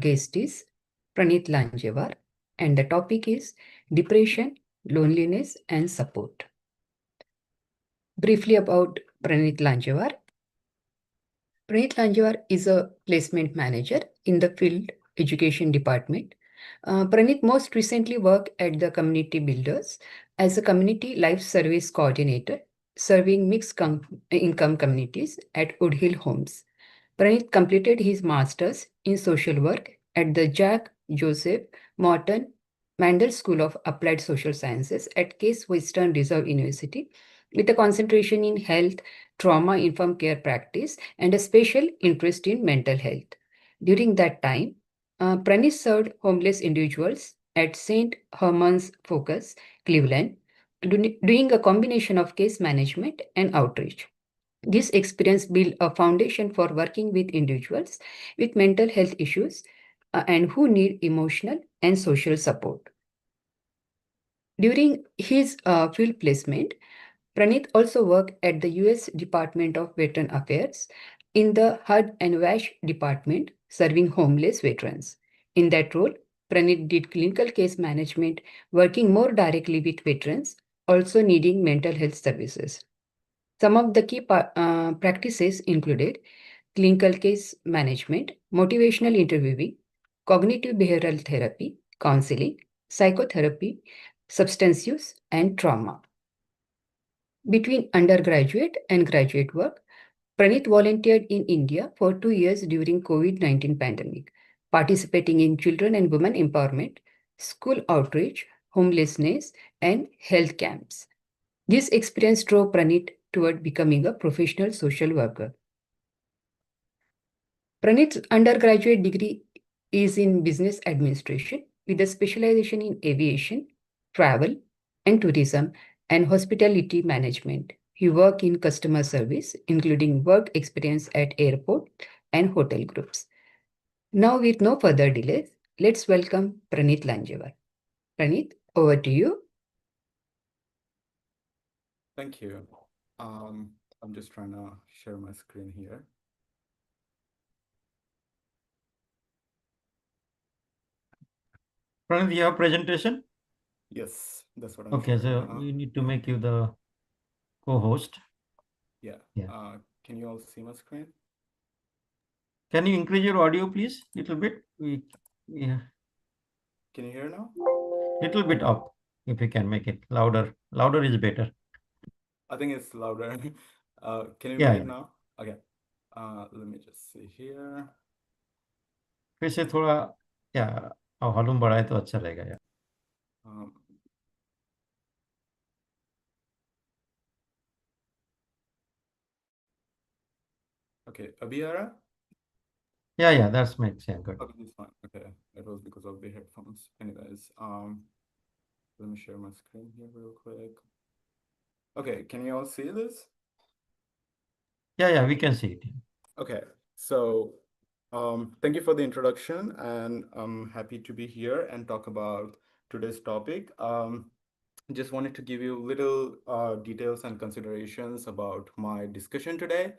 guest is Pranit Lanjewar, and the topic is depression, loneliness, and support. Briefly about Pranit Lanjewar. Pranit Lanjewar is a placement manager in the field education department. Pranit most recently worked at the Community Builders as a community life service coordinator, serving mixed income communities at Woodhill Homes. Pranit completed his master's in social work at the Jack Joseph Morton Mandel School of Applied Social Sciences at Case Western Reserve University, with a concentration in health, trauma-informed care practice, and a special interest in mental health. During that time, Pranit served homeless individuals at St. Herman's Focus, Cleveland, doing a combination of case management and outreach. This experience built a foundation for working with individuals with mental health issues and who need emotional and social support. During his field placement, Pranit also worked at the US Department of Veteran Affairs in the HUD and WASH department, serving homeless veterans. In that role, Pranit did clinical case management, working more directly with veterans, also needing mental health services. Some of the key practices included clinical case management, motivational interviewing, cognitive behavioral therapy, counseling, psychotherapy, substance use, and trauma. Between undergraduate and graduate work, Pranit volunteered in India for 2 years during COVID-19 pandemic, participating in children and women empowerment, school outreach, homelessness, and health camps. This experience drove Pranit toward becoming a professional social worker. Pranit's undergraduate degree is in business administration with a specialization in aviation, travel and tourism, and hospitality management. He worked in customer service, including work experience at airport and hotel groups. Now, with no further delays, let's welcome Pranit Lanjewar. Pranit, over to you. Thank you. I'm just trying to share my screen here. Pranit, you have presentation? Yes, that's what I'm Okay, sharing so now. we need to make you the co-host. Yeah. Yeah. Can you all see my screen? Can you increase your audio, please? Little bit. Yeah. Can you hear now? Little bit up, if you can make it louder. Louder is better. I think it's louder. Can you Yeah, make it yeah. now? Okay. Let me just see here. फिर से थोड़ा या volume बढ़ाए तो अच्छा रहेगा यार. Um, okay, Abhiara? Yeah, that makes sense. Good. Okay, that's fine. Okay, it was because of the headphones. Anyways, let me share my screen here real quick. Okay, can you all see this? Yeah, we can see it. Okay, so thank you for the introduction, and I'm happy to be here and talk about today's topic. Just wanted to give you little details and considerations about my discussion today.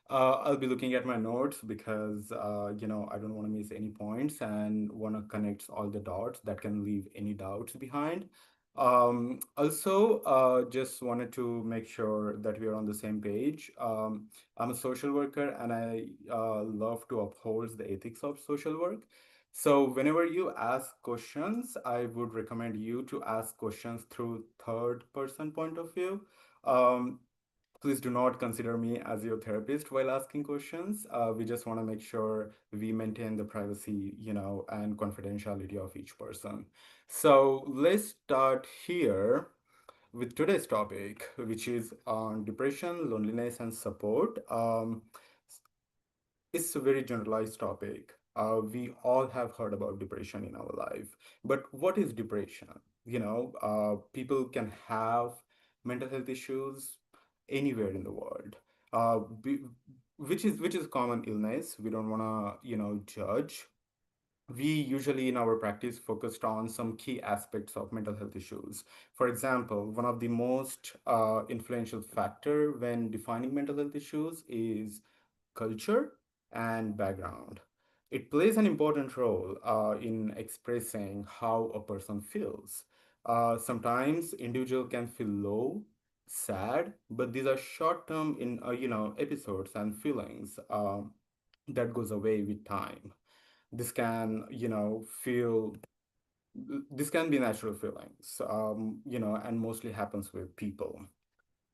I'll be looking at my notes because I don't want to miss any points and want to connect all the dots that can leave any doubts behind. Also, just wanted to make sure that we are on the same page. I'm a social worker and I love to uphold the ethics of social work. So whenever you ask questions, I would recommend you to ask questions through third person point of view. Um, Please do not consider me as your therapist while asking questions. We just want to make sure we maintain the privacy, and confidentiality of each person. So let's start here with today's topic, which is on depression, loneliness, and support. It's a very generalized topic. We all have heard about depression in our life, but what is depression? People can have mental health issues anywhere in the world, which is common illness. We don't want to judge. We usually in our practice focused on some key aspects of mental health issues. For example, one of the most influential factor when defining mental health issues is culture and background. It plays an important role in expressing how a person feels. Sometimes individual can feel low, sad, but these are short-term in episodes and feelings that goes away with time. This can feel this can be natural feelings, and mostly happens with people.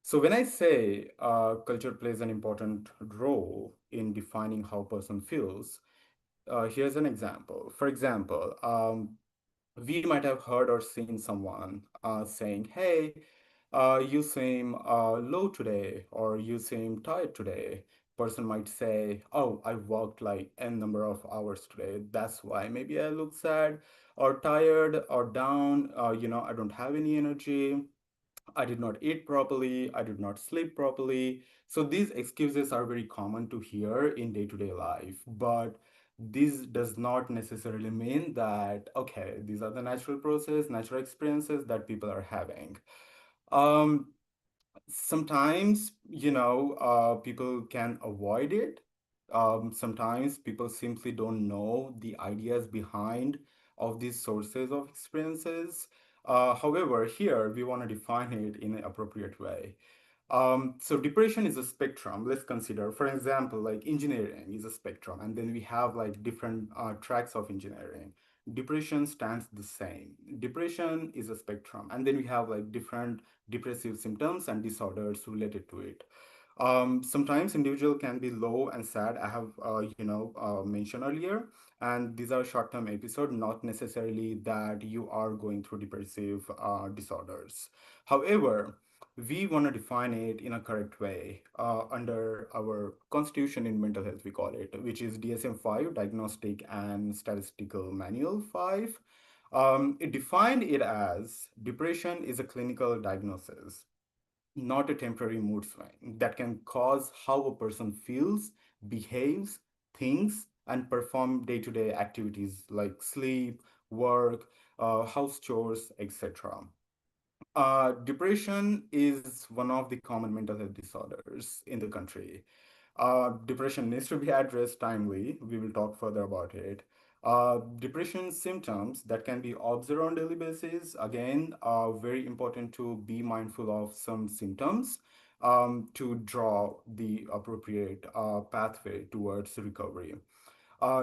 So when I say culture plays an important role in defining how person feels, here's an example. For example, we might have heard or seen someone saying, "Hey, you seem low today," or "You seem tired today." Person might say, "Oh, I worked like n number of hours today. That's why maybe I look sad or tired or down. I don't have any energy. I did not eat properly. I did not sleep properly." So these excuses are very common to hear in day-to-day life, but this does not necessarily mean that, okay, these are the natural process, natural experiences that people are having. Um, Sometimes, people can avoid it. Sometimes people simply don't know the ideas behind of these sources of experiences. However, here we want to define it in an appropriate way. So depression is a spectrum. Let's consider, for example, like engineering is a spectrum, and then we have like different tracks of engineering. Depression stands the same. Depression is a spectrum, and then we have like different depressive symptoms and disorders related to it. Sometimes individual can be low and sad. I have mentioned earlier, and these are short-term episode, not necessarily that you are going through depressive disorders. However, we want to define it in a correct way under our constitution in mental health, we call it, which is DSM-5, Diagnostic and Statistical Manual 5. It defined it as depression is a clinical diagnosis, not a temporary mood swing that can cause how a person feels, behaves, thinks, and perform day-to-day activities like sleep, work, house chores, etc. Depression is one of the common mental health disorders in the country. Depression needs to be addressed timely. We will talk further about it. Depression symptoms that can be observed on daily basis, again, are very important to be mindful of some symptoms to draw the appropriate pathway towards recovery.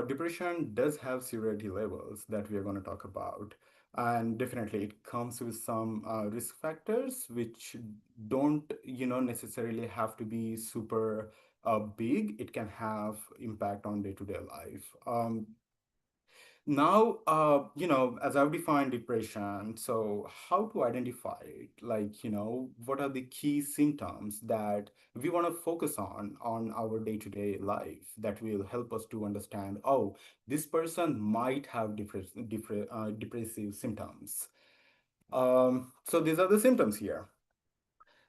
Depression does have severity levels that we are going to talk about. And definitely it comes with some risk factors which don't, necessarily have to be super big. It can have impact on day-to-day life. Now, as I've defined depression, so how to identify it? Like, what are the key symptoms that we want to focus on our day-to-day life that will help us to understand, oh, this person might have depressive symptoms. So these are the symptoms here.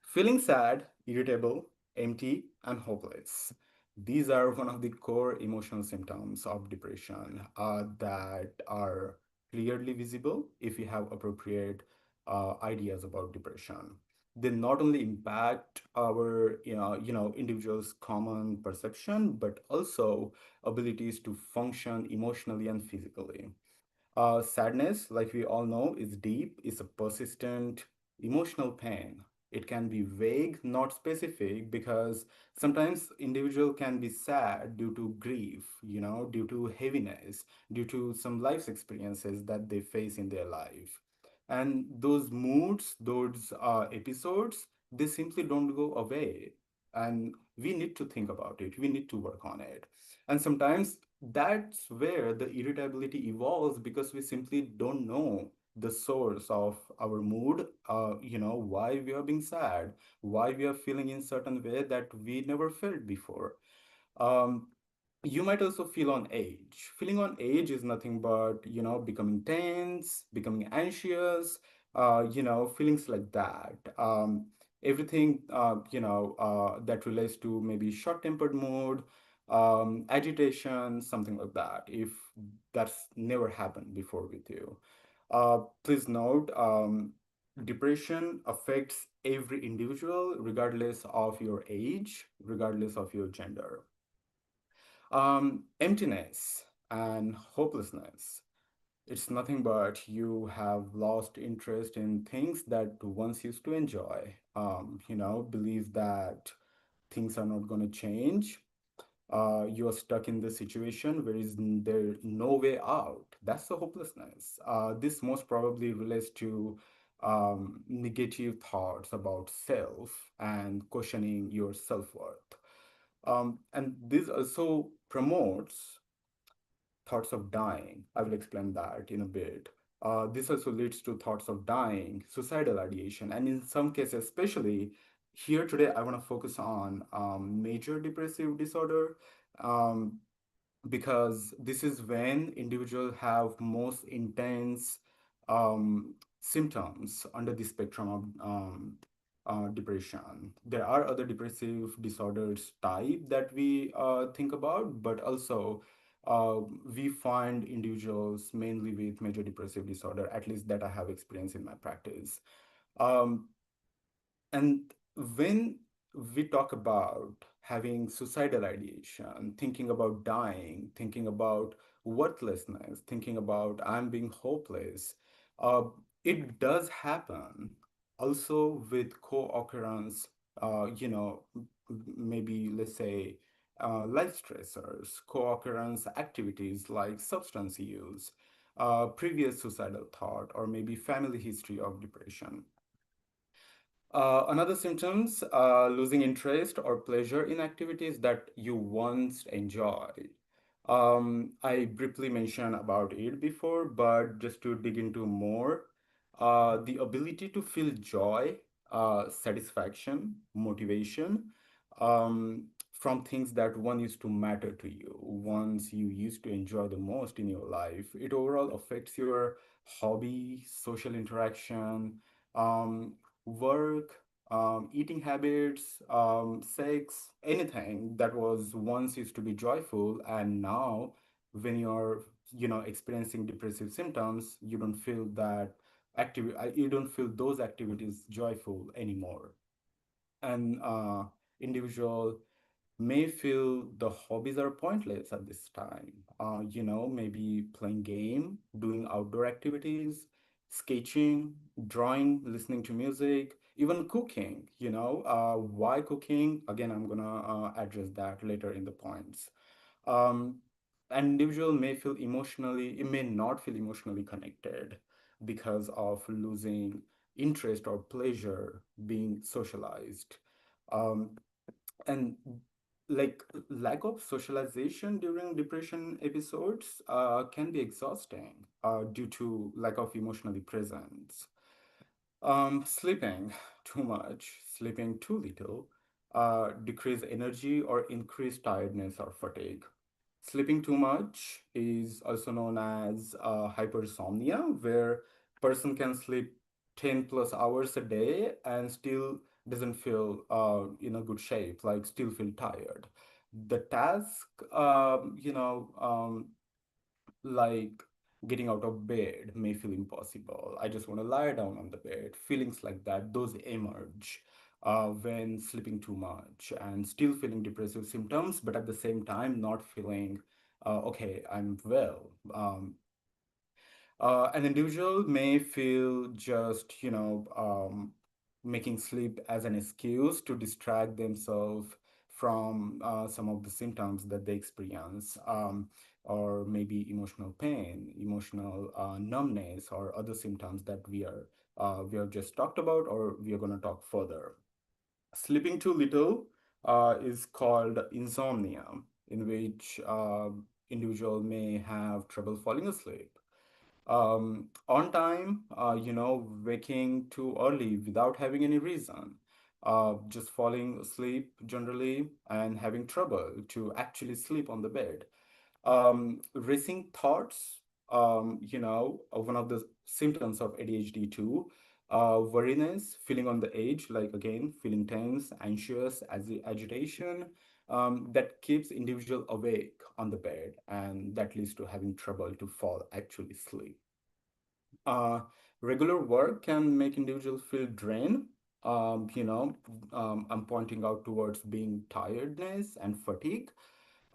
Feeling sad, irritable, empty, and hopeless. These are one of the core emotional symptoms of depression that are clearly visible if you have appropriate ideas about depression. They not only impact our individual's common perception, but also abilities to function emotionally and physically. Sadness, like we all know, is deep, is a persistent emotional pain. It can be vague, not specific, because sometimes individual can be sad due to grief, due to heaviness, due to some life experiences that they face in their life. And those moods, those episodes, they simply don't go away. And we need to think about it. We need to work on it. And sometimes that's where the irritability evolves because we simply don't know the source of our mood, why we are being sad, why we are feeling in certain way that we never felt before. um, you might also feel on age. Feeling on age is nothing but, becoming tense, becoming anxious, feelings like that. Everything, that relates to maybe short-tempered mood, agitation, something like that, if that's never happened before with you. Please note, depression affects every individual, regardless of your age, regardless of your gender. Emptiness. and hopelessness. It's nothing but you have lost interest in things that once used to enjoy. Believe that things are not going to change. You are stuck in the situation where is there no way out. That's the hopelessness. This most probably relates to negative thoughts about self and questioning your self-worth. And this also promotes thoughts of dying. I will explain that in a bit. This also leads to thoughts of dying, suicidal ideation, and in some cases, especially here today, I want to focus on major depressive disorder. Um, because this is when individuals have most intense symptoms under the spectrum of depression. There are other depressive disorders type that we think about, but also uh, we find individuals mainly with major depressive disorder, at least that I have experienced in my practice. Um, and when we talk about having suicidal ideation, thinking about dying, thinking about worthlessness, thinking about I'm being hopeless, uh, it does happen also with co-occurrence, maybe let's say life stressors, co-occurrence activities like substance use, previous suicidal thought, or maybe family history of depression. Another symptoms, losing interest or pleasure in activities that you once enjoyed. I briefly mentioned about it before, but just to dig into more, the ability to feel joy, satisfaction, motivation from things that one used to matter to you, once you used to enjoy the most in your life. It overall affects your hobby, social interaction, um, work, eating habits, sex, anything that was once used to be joyful, and now when you're experiencing depressive symptoms, you don't feel that you don't feel those activities joyful anymore. And individual may feel the hobbies are pointless at this time. Maybe playing game, doing outdoor activities, sketching, drawing, listening to music, even cooking. Why cooking? Again, I'm gonna address that later in the points. Um, an individual may not feel emotionally connected because of losing interest or pleasure being socialized. Um, and like lack of socialization during depression episodes can be exhausting due to lack of emotionally presence. Sleeping too much, sleeping too little, decrease energy or increase tiredness or fatigue. Sleeping too much is also known as hypersomnia, where person can sleep 10 plus hours a day and still doesn't feel in a good shape, like still feel tired. The task, like getting out of bed may feel impossible. I just want to lie down on the bed. Feelings like that, those emerge when sleeping too much and still feeling depressive symptoms, but at the same time not feeling okay, I'm well. An individual may feel just, making sleep as an excuse to distract themselves from some of the symptoms that they experience, or maybe emotional pain, emotional numbness, or other symptoms that we have just talked about, or we are going to talk further. Sleeping too little is called insomnia, in which individual may have trouble falling asleep on time, waking too early without having any reason, just falling asleep generally and having trouble to actually sleep on the bed. Racing thoughts, one of the symptoms of ADHD too, worriness, feeling on the edge, like again, feeling tense, anxious, agitation, that keeps individual awake on the bed, and that leads to having trouble to fall actually sleep. Uh, Regular work can make individuals feel drained. I'm pointing out towards being tiredness and fatigue.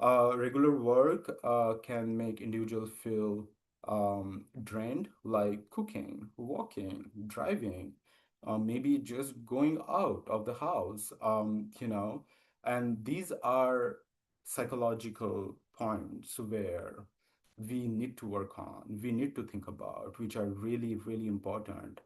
Regular work can make individuals feel drained, like cooking, walking, driving, maybe just going out of the house, and these are psychological points where we need to work on, we need to think about, which are really, really important.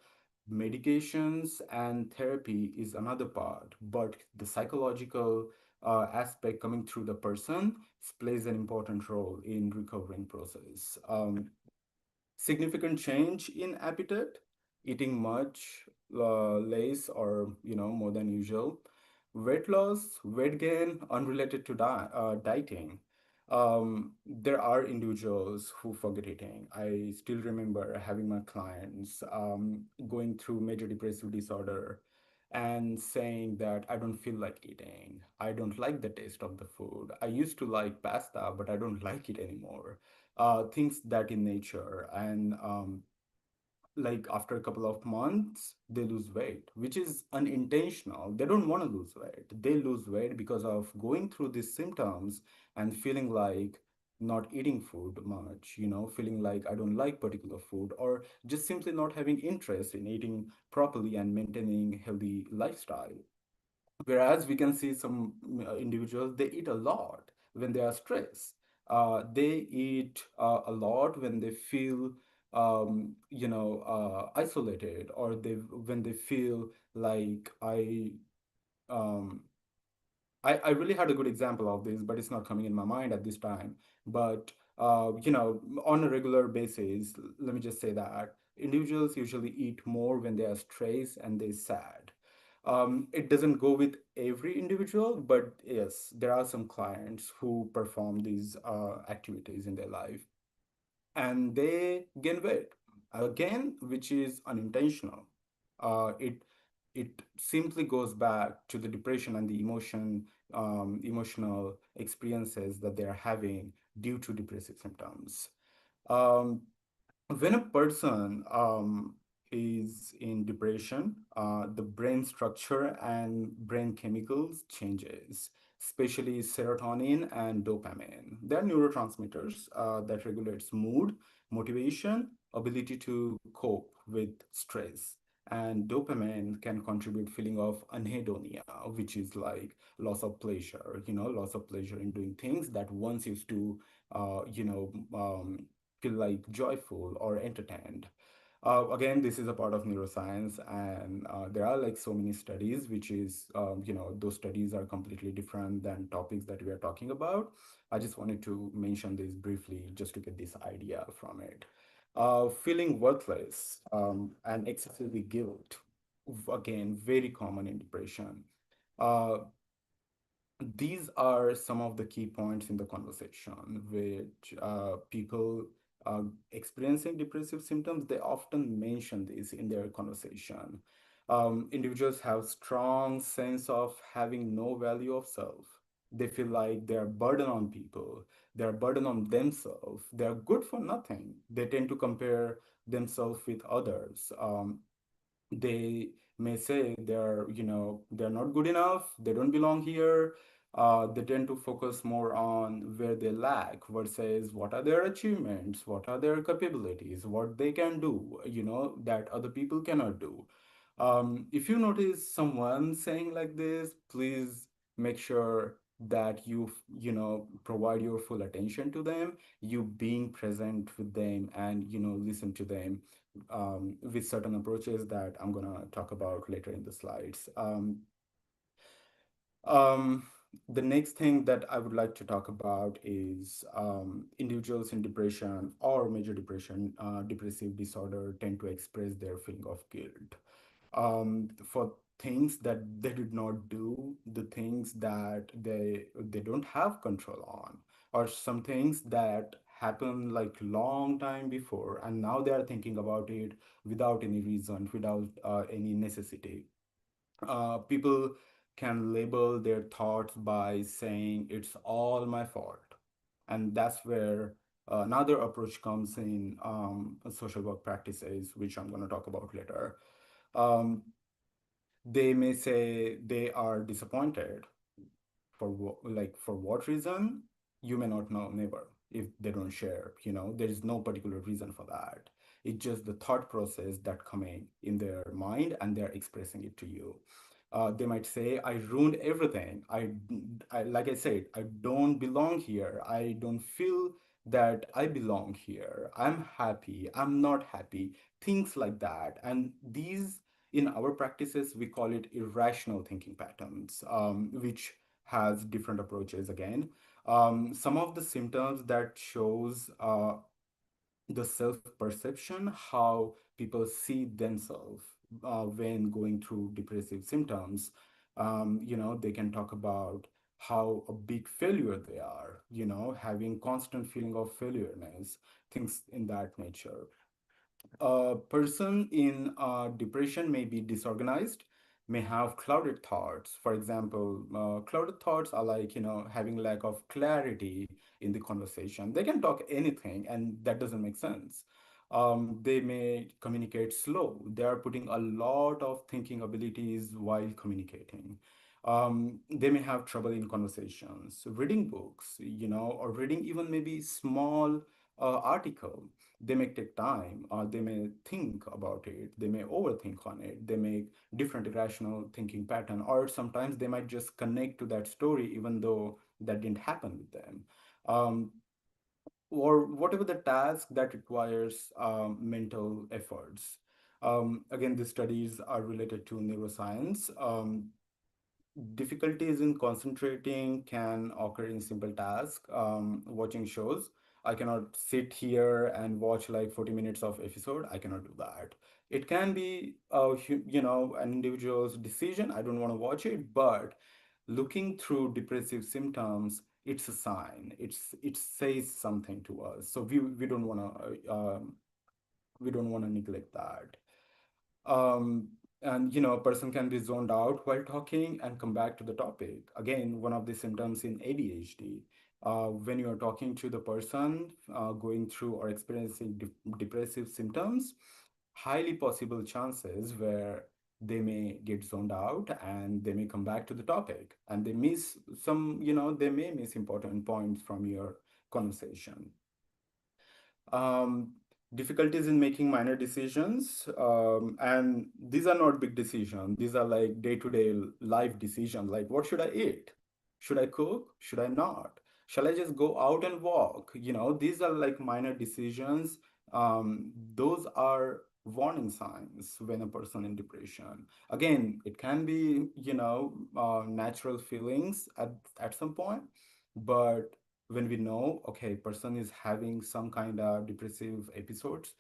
Medications and therapy is another part, but the psychological aspect coming through the person plays an important role in recovering process. Significant change in appetite, eating much less or more than usual, weight loss, weight gain unrelated to dieting. There are individuals who forget eating. I still remember having my clients going through major depressive disorder and saying that I don't feel like eating. I don't like the taste of the food. I used to like pasta, but I don't like it anymore. Things that in nature. And like after a couple of months, they lose weight, which is unintentional. They don't want to lose weight. They lose weight because of going through these symptoms and feeling like not eating food much, feeling like I don't like particular food, or just simply not having interest in eating properly and maintaining healthy lifestyle. Whereas we can see some individuals, they eat a lot when they are stressed. They eat a lot when they feel, isolated, or they when they feel like um, I really had a good example of this, but it's not coming in my mind at this time. But on a regular basis, let me just say that individuals usually eat more when they are stressed and they're sad. It doesn't go with every individual, but yes, there are some clients who perform these activities in their life and they gain weight again, which is unintentional. It simply goes back to the depression and the emotional experiences that they are having due to depressive symptoms. Um, when a person is in depression, the brain structure and brain chemicals changes, especially serotonin and dopamine. They are neurotransmitters that regulates mood, motivation, ability to cope with stress. And dopamine can contribute feeling of anhedonia, which is like loss of pleasure, loss of pleasure in doing things that once used to, feel like joyful or entertained. Again, this is a part of neuroscience, and there are like so many studies, which is, those studies are completely different than topics that we are talking about. I just wanted to mention this briefly just to get this idea from it. Feeling worthless and excessively guilt, again, very common in depression. Uh, these are some of the key points in the conversation, which people experiencing depressive symptoms, they often mention this in their conversation. Individuals have strong sense of having no value of self. They feel like they're burden on people, they're burden on themselves, they're good for nothing. They tend to compare themselves with others. They may say they're not good enough, they don't belong here. They tend to focus more on where they lack versus what are their achievements, what are their capabilities, what they can do, that other people cannot do. If you notice someone saying like this, please make sure that you provide your full attention to them, you being present with them, and listen to them with certain approaches that I'm gonna talk about later in the slides. Um, the next thing that I would like to talk about is individuals in depression or major depression, depressive disorder tend to express their feeling of guilt for things that they did not do, the things that they don't have control on, or some things that happened like long time before, and now they are thinking about it without any reason, without any necessity. People can label their thoughts by saying it's all my fault, and that's where another approach comes in, social work practices, which I'm going to talk about later. um, they may say they are disappointed for like for what reason. You may not know, never, if they don't share. There is no particular reason for that. It's just the thought process that coming in their mind and they're expressing it to you. They might say, I ruined everything. Like I said, I don't belong here. I don't feel that I belong here. I'm happy. I'm not happy. Things like that. And these, in our practices, we call it irrational thinking patterns, which has different approaches again. Some of the symptoms that shows the self perception, how people see themselves when going through depressive symptoms. They can talk about how a big failure they are, having constant feeling of failureness, things in that nature. A person in depression may be disorganized, may have clouded thoughts. For example, clouded thoughts are like, having lack of clarity in the conversation. They can talk anything, and that doesn't make sense. They may communicate slow. They are putting a lot of thinking abilities while communicating. They may have trouble in conversations, reading books, or reading even maybe small article. They may take time, they may think about it, they may overthink on it, they make different irrational thinking pattern, or sometimes they might just connect to that story even though that didn't happen with them. um, or whatever the task that requires mental efforts. Again, the studies are related to neuroscience. Difficulties in concentrating can occur in simple tasks, watching shows. I cannot sit here and watch like 40 minutes of episode. I cannot do that. It can be, an individual's decision. I don't want to watch it, but looking through depressive symptoms, it's a sign. It says something to us. So we don't want to neglect that. um, and a person can be zoned out while talking and come back to the topic. Again, one of the symptoms in ADHD. When you are talking to the person going through or experiencing depressive symptoms, highly possible chances where they may get zoned out and they may come back to the topic and they may miss important points from your conversation. um, Difficulties in making minor decisions, and these are not big decisions. These are like day-to-day life decisions, like what should I eat, should I cook, should I not, shall I just go out and walk. These are like minor decisions. Those are warning signs when a person in depression. Again, it can be natural feelings at some point, but when we know, okay, person is having some kind of depressive episodes,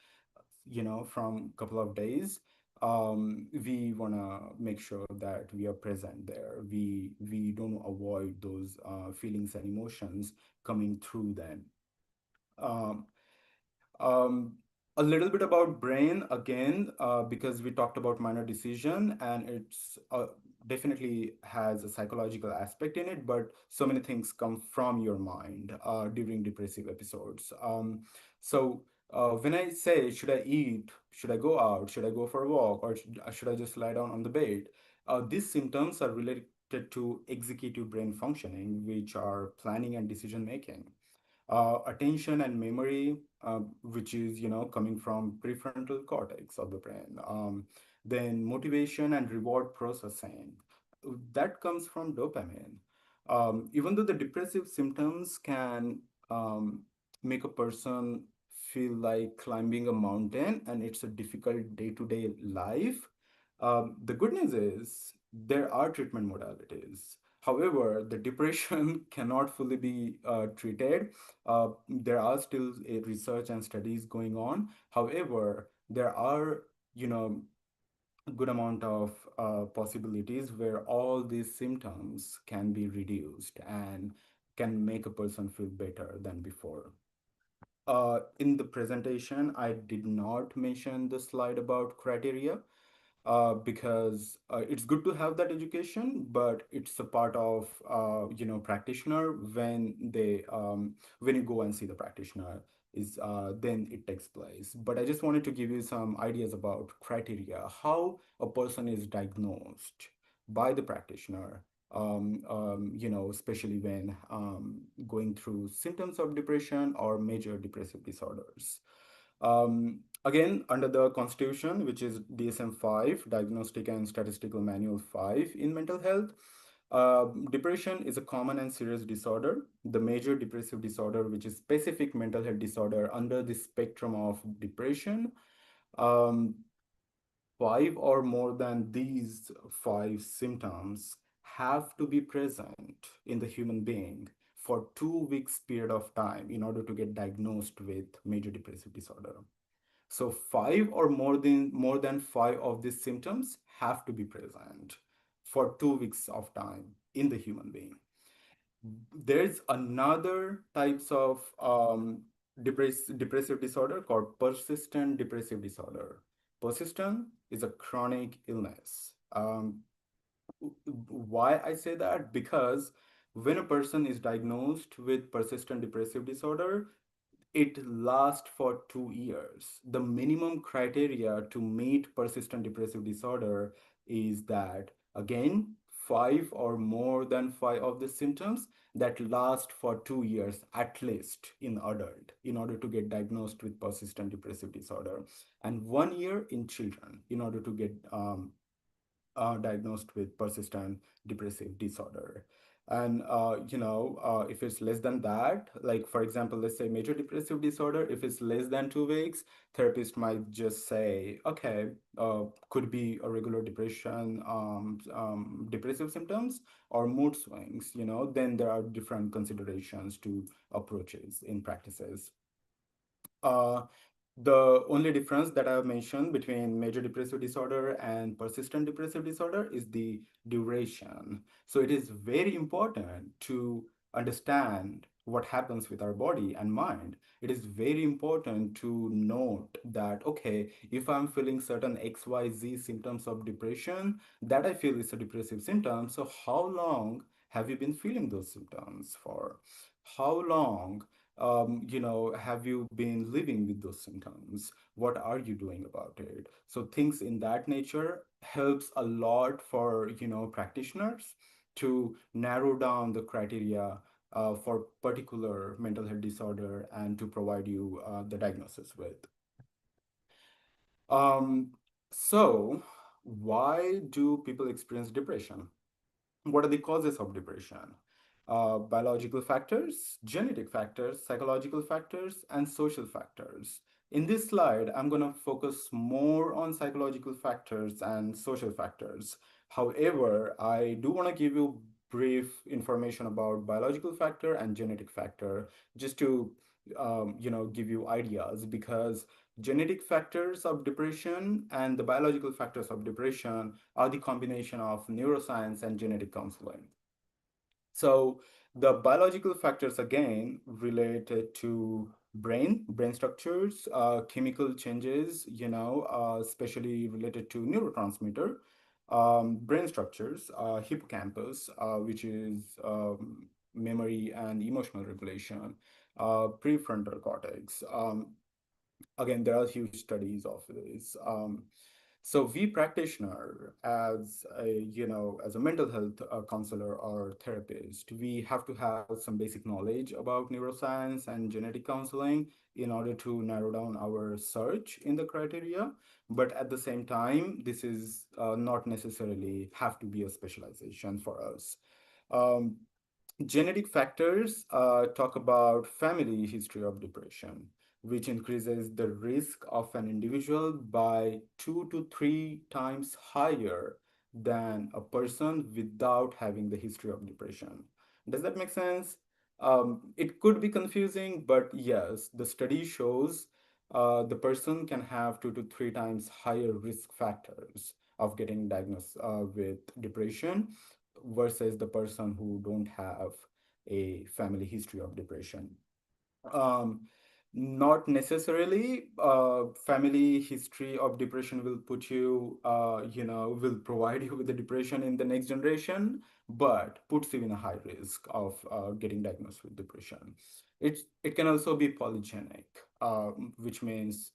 from a couple of days, we want to make sure that we are present there. We don't avoid those feelings and emotions coming through them. um, um, a little bit about brain again, because we talked about minor decision, and it's definitely has a psychological aspect in it, but so many things come from your mind during depressive episodes. When I say, should I eat, should I go out, should I go for a walk, or should I just lie down on the bed? These symptoms are related to executive brain functioning, which are planning and decision making. Attention and memory, which is coming from prefrontal cortex of the brain. Then motivation and reward processing, that comes from dopamine. Even though the depressive symptoms can make a person feel like climbing a mountain and it's a difficult day-to-day life, the good news is there are treatment modalities. However, the depression cannot fully be treated. There are still research and studies going on. However, there are, you know, a good amount of possibilities where all these symptoms can be reduced and can make a person feel better than before. In the presentation, I did not mention the slide about criteria, because it's good to have that education, but it's a part of practitioner when you go and see the practitioner is then it takes place. But I just wanted to give you some ideas about criteria, how a person is diagnosed by the practitioner. especially when going through symptoms of depression or major depressive disorders. Again, under the Constitution, which is DSM-5, Diagnostic and Statistical Manual 5 in mental health, depression is a common and serious disorder. The major depressive disorder, which is specific mental health disorder under the spectrum of depression, um, five or more than these five symptoms have to be present in the human being for 2 weeks period of time in order to get diagnosed with major depressive disorder. So five or more than five of these symptoms have to be present for 2 weeks of time in the human being. There's another types of depressive disorder called persistent depressive disorder. Persistent is a chronic illness. Why I say that? Because when a person is diagnosed with persistent depressive disorder, it lasts for 2 years. The minimum criteria to meet persistent depressive disorder is that, again, five or more than five of the symptoms that last for 2 years at least in adult in order to get diagnosed with persistent depressive disorder, and 1 year in children in order to get diagnosed with persistent depressive disorder. And if it's less than that, like for example, let's say major depressive disorder, if it's less than 2 weeks, therapist might just say, okay, could be a regular depression, depressive symptoms or mood swings. Then there are different considerations to approaches in practices. Uh, the only difference that I've mentioned between major depressive disorder and persistent depressive disorder is the duration. So it is very important to understand what happens with our body and mind. It is very important to note that, okay, if I'm feeling certain XYZ symptoms of depression, that I feel is a depressive symptom. So how long have you been feeling those symptoms for? How long have you been living with those symptoms? What are you doing about it? So things in that nature helps a lot for, practitioners to narrow down the criteria for particular mental health disorder and to provide you the diagnosis with. Um, so why do people experience depression? What are the causes of depression? Biological factors, genetic factors, psychological factors, and social factors. In this slide, I'm going to focus more on psychological factors and social factors. However, I do want to give you brief information about biological factor and genetic factor just to give you ideas, because genetic factors of depression and the biological factors of depression are the combination of neuroscience and genetic counseling. So the biological factors again related to brain structures, chemical changes, especially related to neurotransmitter, brain structures, hippocampus, which is memory and emotional regulation, prefrontal cortex. Again, there are huge studies of this. So we practitioner, as a mental health counselor or therapist, we have to have some basic knowledge about neuroscience and genetic counseling in order to narrow down our search in the criteria. But at the same time, this is not necessarily have to be a specialization for us. Um, Genetic factors talk about family history of depression, which increases the risk of an individual by 2 to 3 times higher than a person without having the history of depression. Does that make sense? It could be confusing, but yes, the study shows the person can have 2 to 3 times higher risk factors of getting diagnosed with depression versus the person who don't have a family history of depression. Um, Not necessarily family history of depression will put you, will provide you with the depression in the next generation, but puts you in a high risk of getting diagnosed with depression. It can also be polygenic, which means,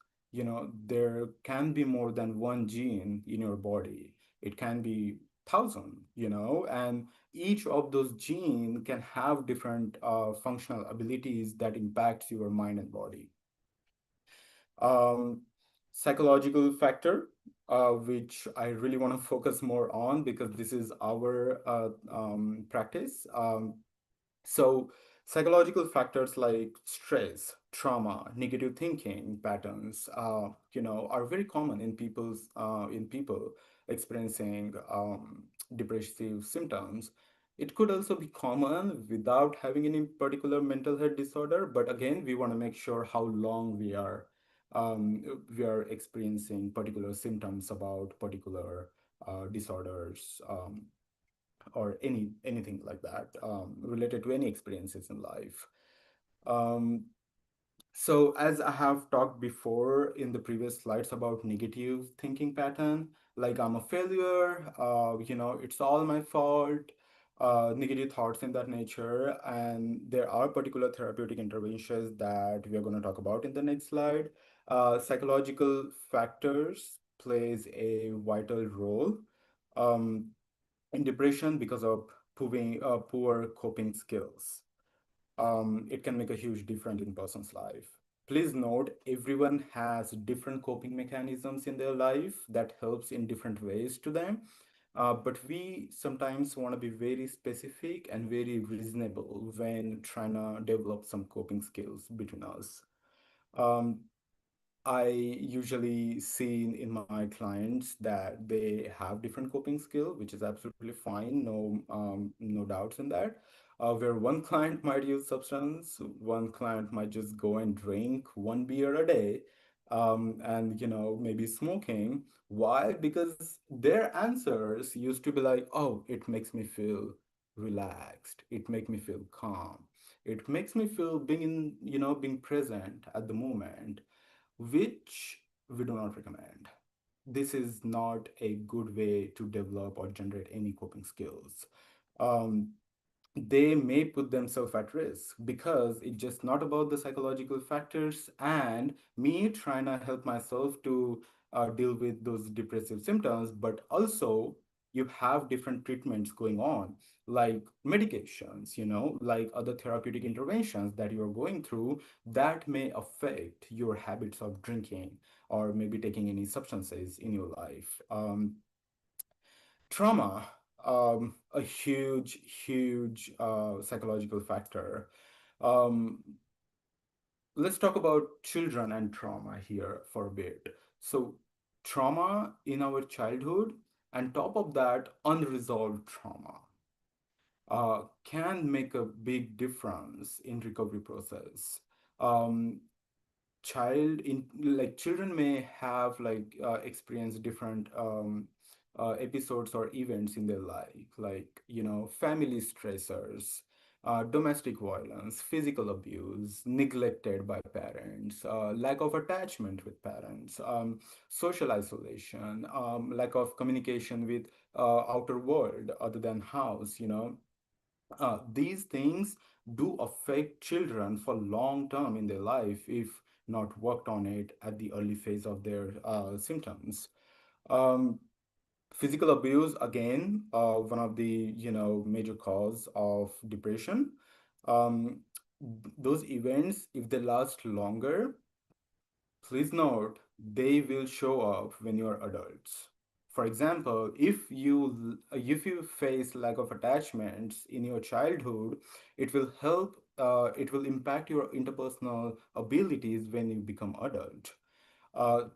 there can be more than one gene in your body. It can be thousand, and each of those genes can have different functional abilities that impacts your mind and body. um, Psychological factor, which I really want to focus more on because this is our practice. So, psychological factors like stress, trauma, negative thinking patterns, are very common in people experiencing depressive symptoms. It could also be common without having any particular mental health disorder, but again, we want to make sure how long we are experiencing particular symptoms about particular disorders. Or anything like that related to any experiences in life. Um, so as I have talked before in the previous slides about negative thinking pattern, like I'm a failure, it's all my fault, negative thoughts in that nature, and there are particular therapeutic interventions that we are going to talk about in the next slide. Psychological factors plays a vital role. Um, in depression because of poor coping skills. It can make a huge difference in person's life. Please note, everyone has different coping mechanisms in their life that helps in different ways to them. But we sometimes want to be very specific and very reasonable when trying to develop some coping skills between us. Um, I usually see in my clients that they have different coping skill, which is absolutely fine. No doubts in that. Where one client might use substance, one client might just go and drink one beer a day, and maybe smoking. Why? Because their answers used to be like, "Oh, it makes me feel relaxed. It makes me feel calm. It makes me feel being present at the moment," which we do not recommend. This is not a good way to develop or generate any coping skills. Um, they may put themselves at risk because it's just not about the psychological factors and me trying to help myself to deal with those depressive symptoms, but also you have different treatments going on, like medications, like other therapeutic interventions that you're going through that may affect your habits of drinking or maybe taking any substances in your life. Trauma, a huge psychological factor. um, let's talk about children and trauma here for a bit. So trauma in our childhood, and top of that unresolved trauma, can make a big difference in recovery process. um, Children may have experienced different episodes or events in their life, like family stressors, domestic violence, physical abuse, neglected by parents, lack of attachment with parents, social isolation, lack of communication with outer world other than house. These things do affect children for long term in their life if not worked on it at the early phase of their symptoms. Um, Physical abuse, again, one of the major cause of depression. Um, those events, if they last longer, please note, they will show up when you're adults. For example, if you face lack of attachments in your childhood, it will impact your interpersonal abilities when you become adult.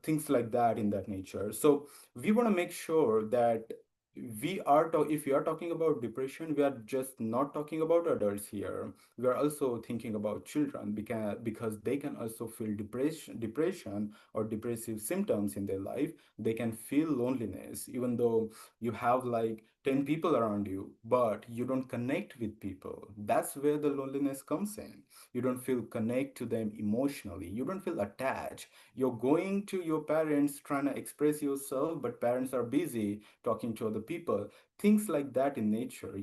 Things like that in that nature. So we want to make sure that if we are talking about depression, we are just not talking about adults here. We are also thinking about children because they can also feel depression or depressive symptoms in their life. They can feel loneliness, even though you have like 10 people around you, but you don't connect with people. That's where the loneliness comes in. You don't feel connect to them emotionally. You don't feel attached. You're going to your parents trying to express yourself, but parents are busy talking to other people. Things like that in nature,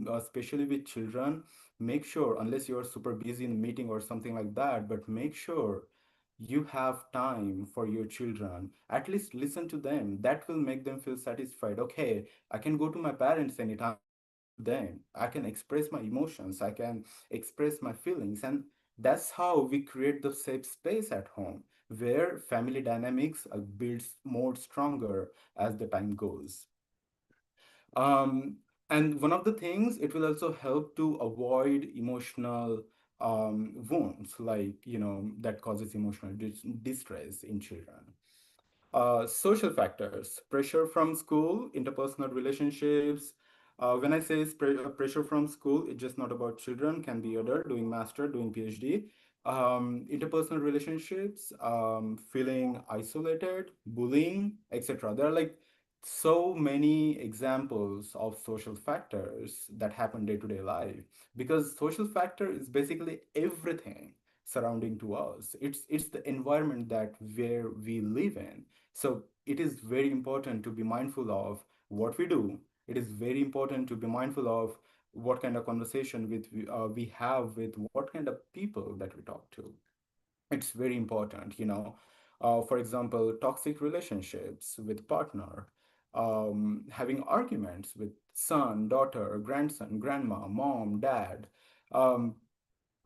especially with children. Make sure, unless you're super busy in a meeting or something like that, but make sure you have time for your children, at least listen to them. That will make them feel satisfied. Okay, I can go to my parents anytime, I can talk to them, I can express my emotions, I can express my feelings. And that's how we create the safe space at home, where family dynamics builds more stronger as the time goes. um, and one of the things, it will also help to avoid emotional wounds, like, that causes emotional distress in children. Social factors, pressure from school, interpersonal relationships. When I say pressure from school, it's just not about children, can be adult doing master, doing PhD. Interpersonal relationships, feeling isolated, bullying, etc. There are like so many examples of social factors that happen day to day life, because social factor is basically everything surrounding to us. It's the environment that where we live in. So it is very important to be mindful of what we do. It is very important to be mindful of what kind of conversation we have with what kind of people that we talk to. It's very important, for example, toxic relationships with partner, having arguments with son, daughter, grandson, grandma, mom, dad. um,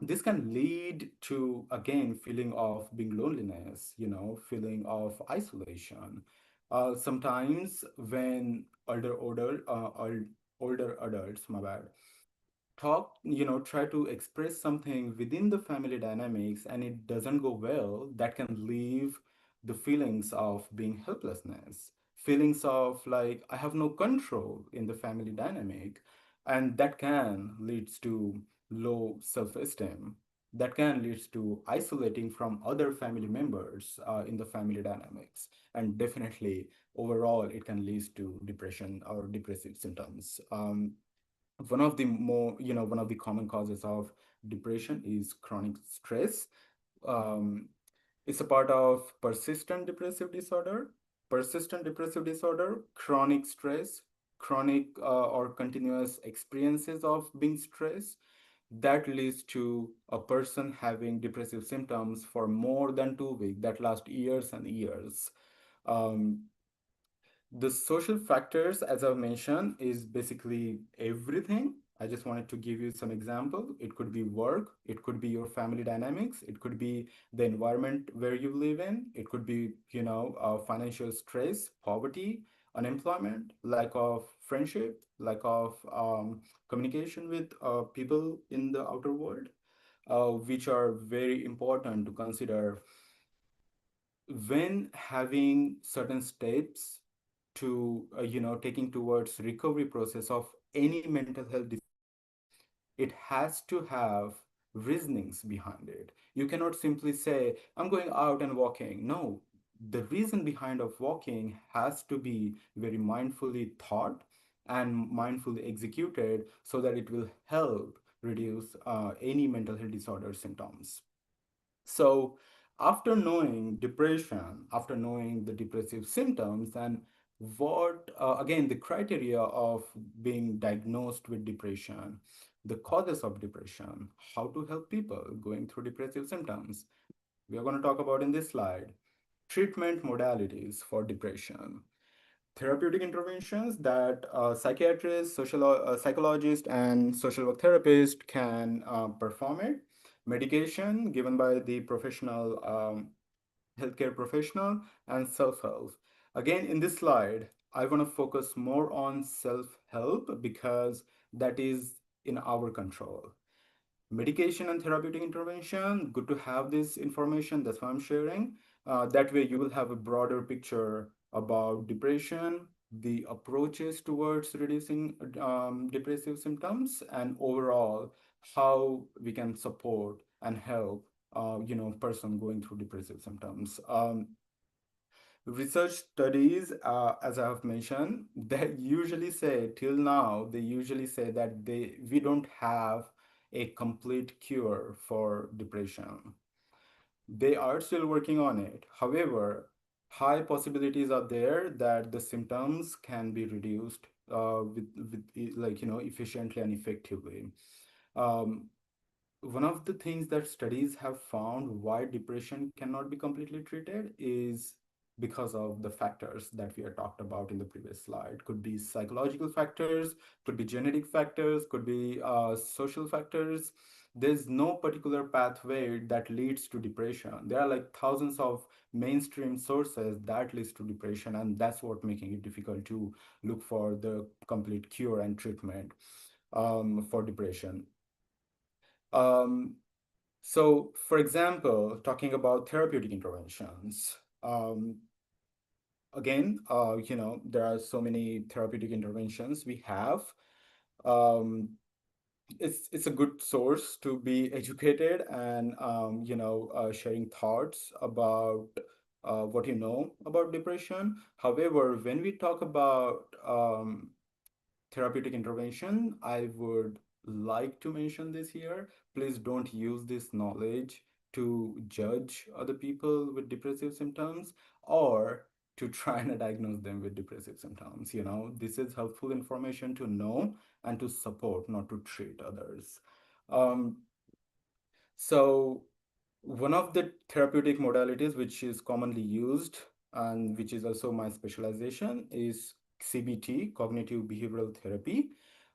this can lead to, again, feeling of being loneliness, feeling of isolation. Sometimes when older adults, my bad, try to express something within the family dynamics and it doesn't go well, that can leave the feelings of being helplessness, feelings of like I have no control in the family dynamic, and that can leads to low self-esteem. That can leads to isolating from other family members in the family dynamics, and definitely overall it can lead to depression or depressive symptoms. One of the common causes of depression is chronic stress. um, it's a part of persistent depressive disorder, chronic stress, chronic or continuous experiences of being stressed, that leads to a person having depressive symptoms for more than 2 weeks that last years and years. um, the social factors, as I've mentioned, is basically everything. I just wanted to give you some example. It could be work, it could be your family dynamics, it could be the environment where you live in, it could be, financial stress, poverty, unemployment, lack of friendship, lack of communication with people in the outer world, which are very important to consider when having certain steps to taking towards recovery process of any mental health disorder. It has to have reasonings behind it. You cannot simply say I'm going out and walking. No, the reason behind of walking has to be very mindfully thought and mindfully executed so that it will help reduce any mental health disorder symptoms. So, after knowing depression, after knowing the depressive symptoms, and what, again, the criteria of being diagnosed with depression, the causes of depression, how to help people going through depressive symptoms, we are going to talk about in this slide. Treatment modalities for depression, therapeutic interventions that psychiatrists, psychologists, and social work therapists can perform it. Medication given by the professional healthcare professional, and self-help. Again, in this slide, I want to focus more on self-help because that is in our control. Medication and therapeutic intervention, good to have this information, that's why I'm sharing. That way you will have a broader picture about depression, the approaches towards reducing depressive symptoms, and overall how we can support and help person going through depressive symptoms. Research studies, as I have mentioned, they usually say till now, they usually say that we don't have a complete cure for depression. They are still working on it. However, high possibilities are there that the symptoms can be reduced efficiently and effectively. Um, one of the things that studies have found why depression cannot be completely treated is because of the factors that we have talked about in the previous slide. Could be psychological factors, could be genetic factors, could be social factors. There's no particular pathway that leads to depression. There are like thousands of mainstream sources that leads to depression, and that's what making it difficult to look for the complete cure and treatment for depression. Um, so, for example, talking about therapeutic interventions, again, there are so many therapeutic interventions we have. Um, it's a good source to be educated and sharing thoughts about what you know about depression. However, when we talk about therapeutic intervention, I would like to mention this here. Please don't use this knowledge to judge other people with depressive symptoms or to try and diagnose them with depressive symptoms. This is helpful information to know and to support, not to treat others. Um, so one of the therapeutic modalities which is commonly used and which is also my specialization is CBT, cognitive behavioral therapy,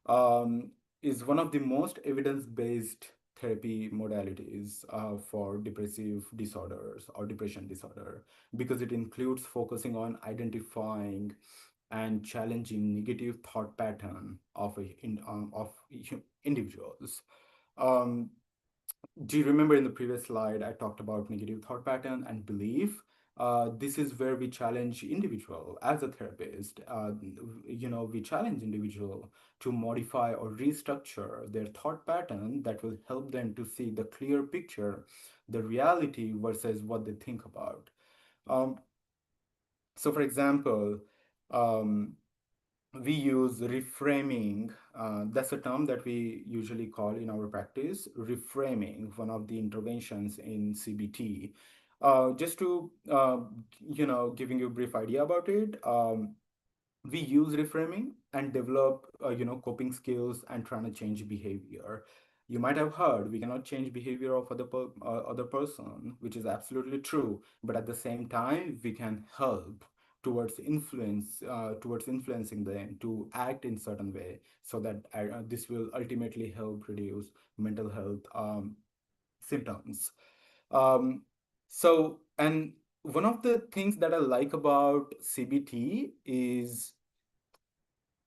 um, is one of the most evidence-based therapy modalities for depressive disorders or depression disorder because it includes focusing on identifying and challenging negative thought pattern of individuals. Um, do you remember in the previous slide, I talked about negative thought pattern and belief? This is where we challenge individual as a therapist. We challenge individual to modify or restructure their thought pattern that will help them to see the clear picture, the reality versus what they think about. Um, so, for example, um, we use reframing. That's a term that we usually call in our practice, reframing, one of the interventions in CBT. Just to, giving you a brief idea about it, we use reframing and develop coping skills and trying to change behavior. You might have heard we cannot change behavior of other person, which is absolutely true, but at the same time we can help towards influencing them to act in certain way, so that this will ultimately help reduce mental health symptoms. um, and one of the things that I like about CBT is,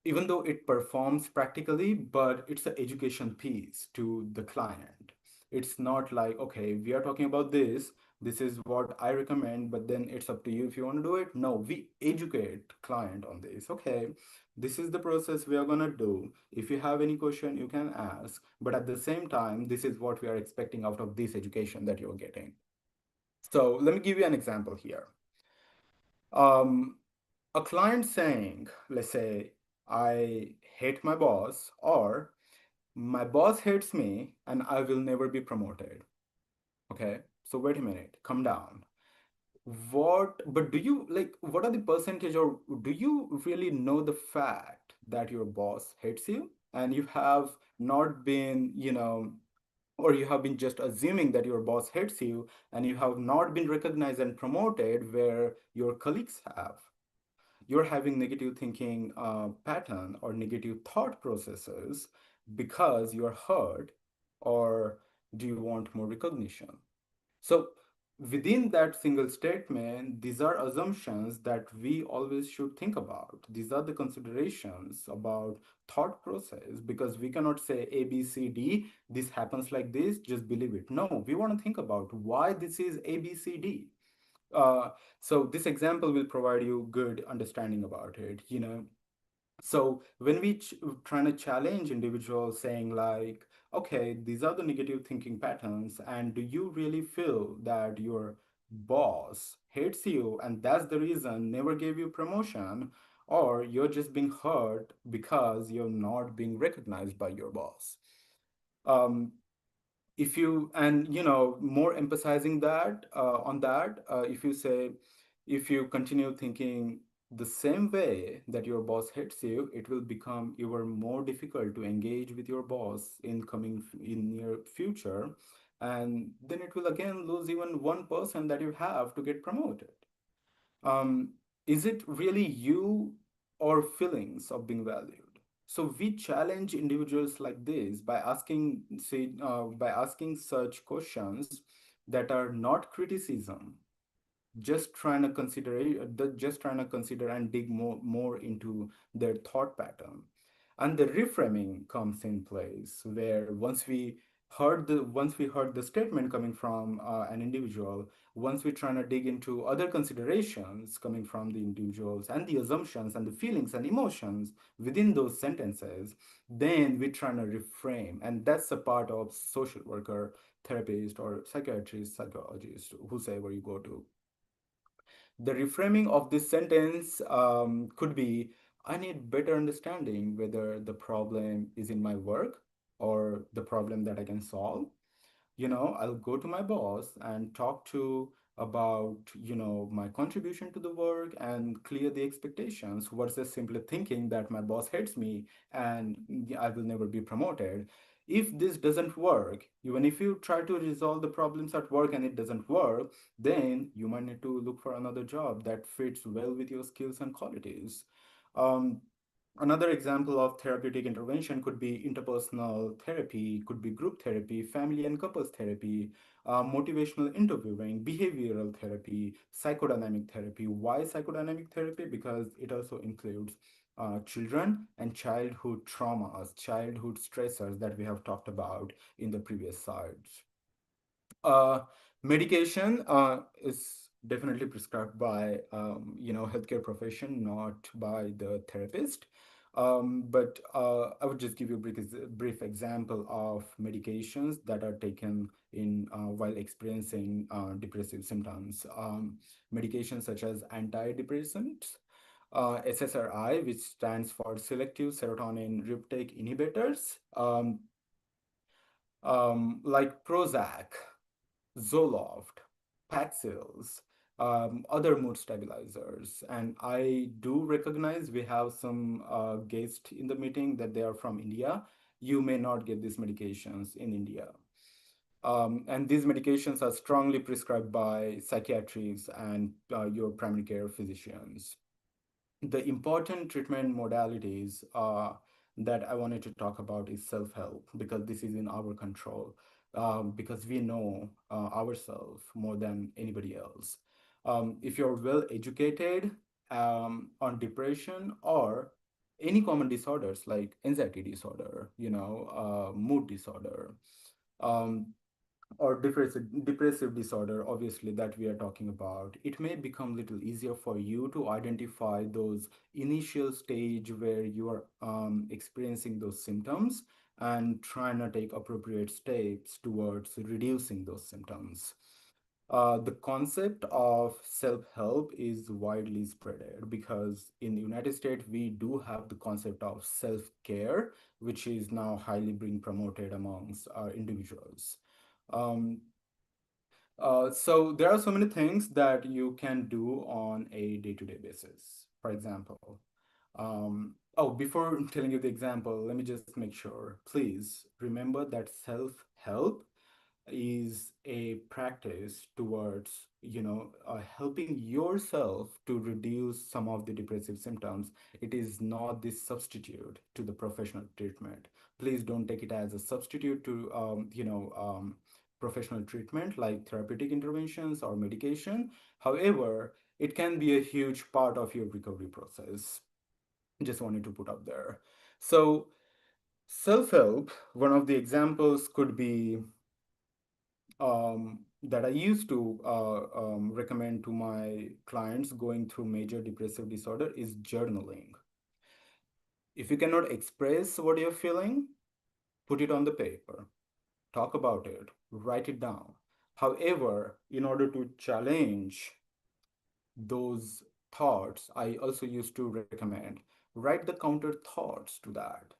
even though it performs practically, but it's an education piece to the client. It's not like, okay, we are talking about this is what I recommend, but then it's up to you if you want to do it. No, we educate client on this. Okay, this is the process we are going to do. If you have any question, you can ask, but at the same time, this is what we are expecting out of this education that you're getting. So let me give you an example here. um, a client saying, let's say, I hate my boss, or my boss hates me and I will never be promoted. Okay, so wait a minute, come down. But do you like, what are the percentage, or do you really know the fact that your boss hates you and you have not been, or you have been just assuming that your boss hates you and you have not been recognized and promoted where your colleagues have? You're having negative thinking pattern or negative thought processes because you're hurt, or do you want more recognition? So within that single statement, these are assumptions that we always should think about. These are the considerations about thought process, because we cannot say A, B, C, D, this happens like this, just believe it. No, we want to think about why this is A, B, C, D. uh, so this example will provide you good understanding about it. So when we trying to challenge individuals, saying like, okay, these are the negative thinking patterns, and do you really feel that your boss hates you and that's the reason never gave you promotion, or you're just being hurt because you're not being recognized by your boss? um, if you, and more emphasizing that, on that, if you say, if you continue thinking The same way that your boss hates you, it will become even more difficult to engage with your boss in near future, and then it will again lose even one person that you have to get promoted. um, is it really you or feelings of being valued? So we challenge individuals like this by asking such questions that are not criticism, just trying to consider and dig more into their thought pattern. And the reframing comes in place, where once we heard the statement coming from an individual, once we trying to dig into other considerations coming from the individuals and the assumptions and the feelings and emotions within those sentences, then we trying to reframe. And that's a part of social worker, therapist, or psychiatrist, psychologist, whosoever you go to. The reframing of this sentence could be, I need better understanding whether the problem is in my work or the problem that I can solve. I'll go to my boss and talk to about, my contribution to the work and clear the expectations versus simply thinking that my boss hates me and I will never be promoted. If this doesn't work, even if you try to resolve the problems at work and it doesn't work, then you might need to look for another job that fits well with your skills and qualities. Um, Another example of therapeutic intervention could be interpersonal therapy, could be group therapy, family and couples therapy, motivational interviewing, behavioral therapy, psychodynamic therapy. Why psychodynamic therapy? Because it also includes children and childhood traumas, childhood stressors that we have talked about in the previous slides. uh, Medication is definitely prescribed by healthcare profession, not by the therapist. But I would just give you a brief example of medications that are taken in while experiencing depressive symptoms. Medications such as antidepressants, SSRI, which stands for selective serotonin reuptake inhibitors, like Prozac, Zoloft, Paxils, other mood stabilizers. And I do recognize we have some guests in the meeting that they are from India. You may not get these medications in India. And these medications are strongly prescribed by psychiatrists and your primary care physicians. The important treatment modalities that I wanted to talk about is self-help, because this is in our control, because we know ourselves more than anybody else. If you're well educated on depression or any common disorders like anxiety disorder, mood disorder, um, or depressive disorder, obviously, that we are talking about, it may become little easier for you to identify those initial stage where you are experiencing those symptoms and trying to take appropriate steps towards reducing those symptoms. The concept of self-help is widely spreaded, because in the United States we do have the concept of self-care, which is now highly being promoted amongst individuals. um, so there are so many things that you can do on a day-to-day basis. For example, before telling you the example, let me just make sure. Please remember that self-help is a practice towards helping yourself to reduce some of the depressive symptoms. It is not this substitute to the professional treatment. Please don't take it as a substitute to professional treatment like therapeutic interventions or medication. However, it can be a huge part of your recovery process. Just wanted to put up there. So self-help, one of the examples could be that I used to recommend to my clients going through major depressive disorder is journaling. If you cannot express what you're feeling, put it on the paper, talk about it, write it down. However, in order to challenge those thoughts, I also used to recommend write the counter thoughts to that.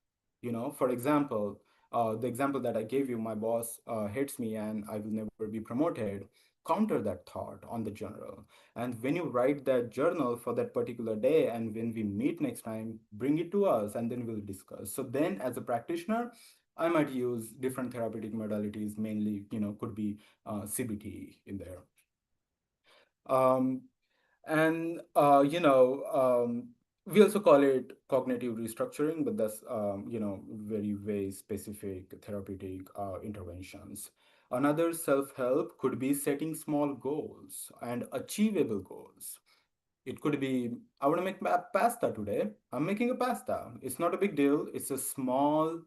For example, the example that I gave you, my boss hates me and I will never be promoted. counter that thought on the journal. And when you write that journal for that particular day, and when we meet next time, bring it to us and then we'll discuss. So then, as a practitioner, I might use different therapeutic modalities, mainly, could be CBT in there. Um, and we also call it cognitive restructuring, but that's very specific therapeutic interventions. Another self-help could be setting small goals and achievable goals. It could be, I want to make pasta today. I'm making a pasta. It's not a big deal. It's a small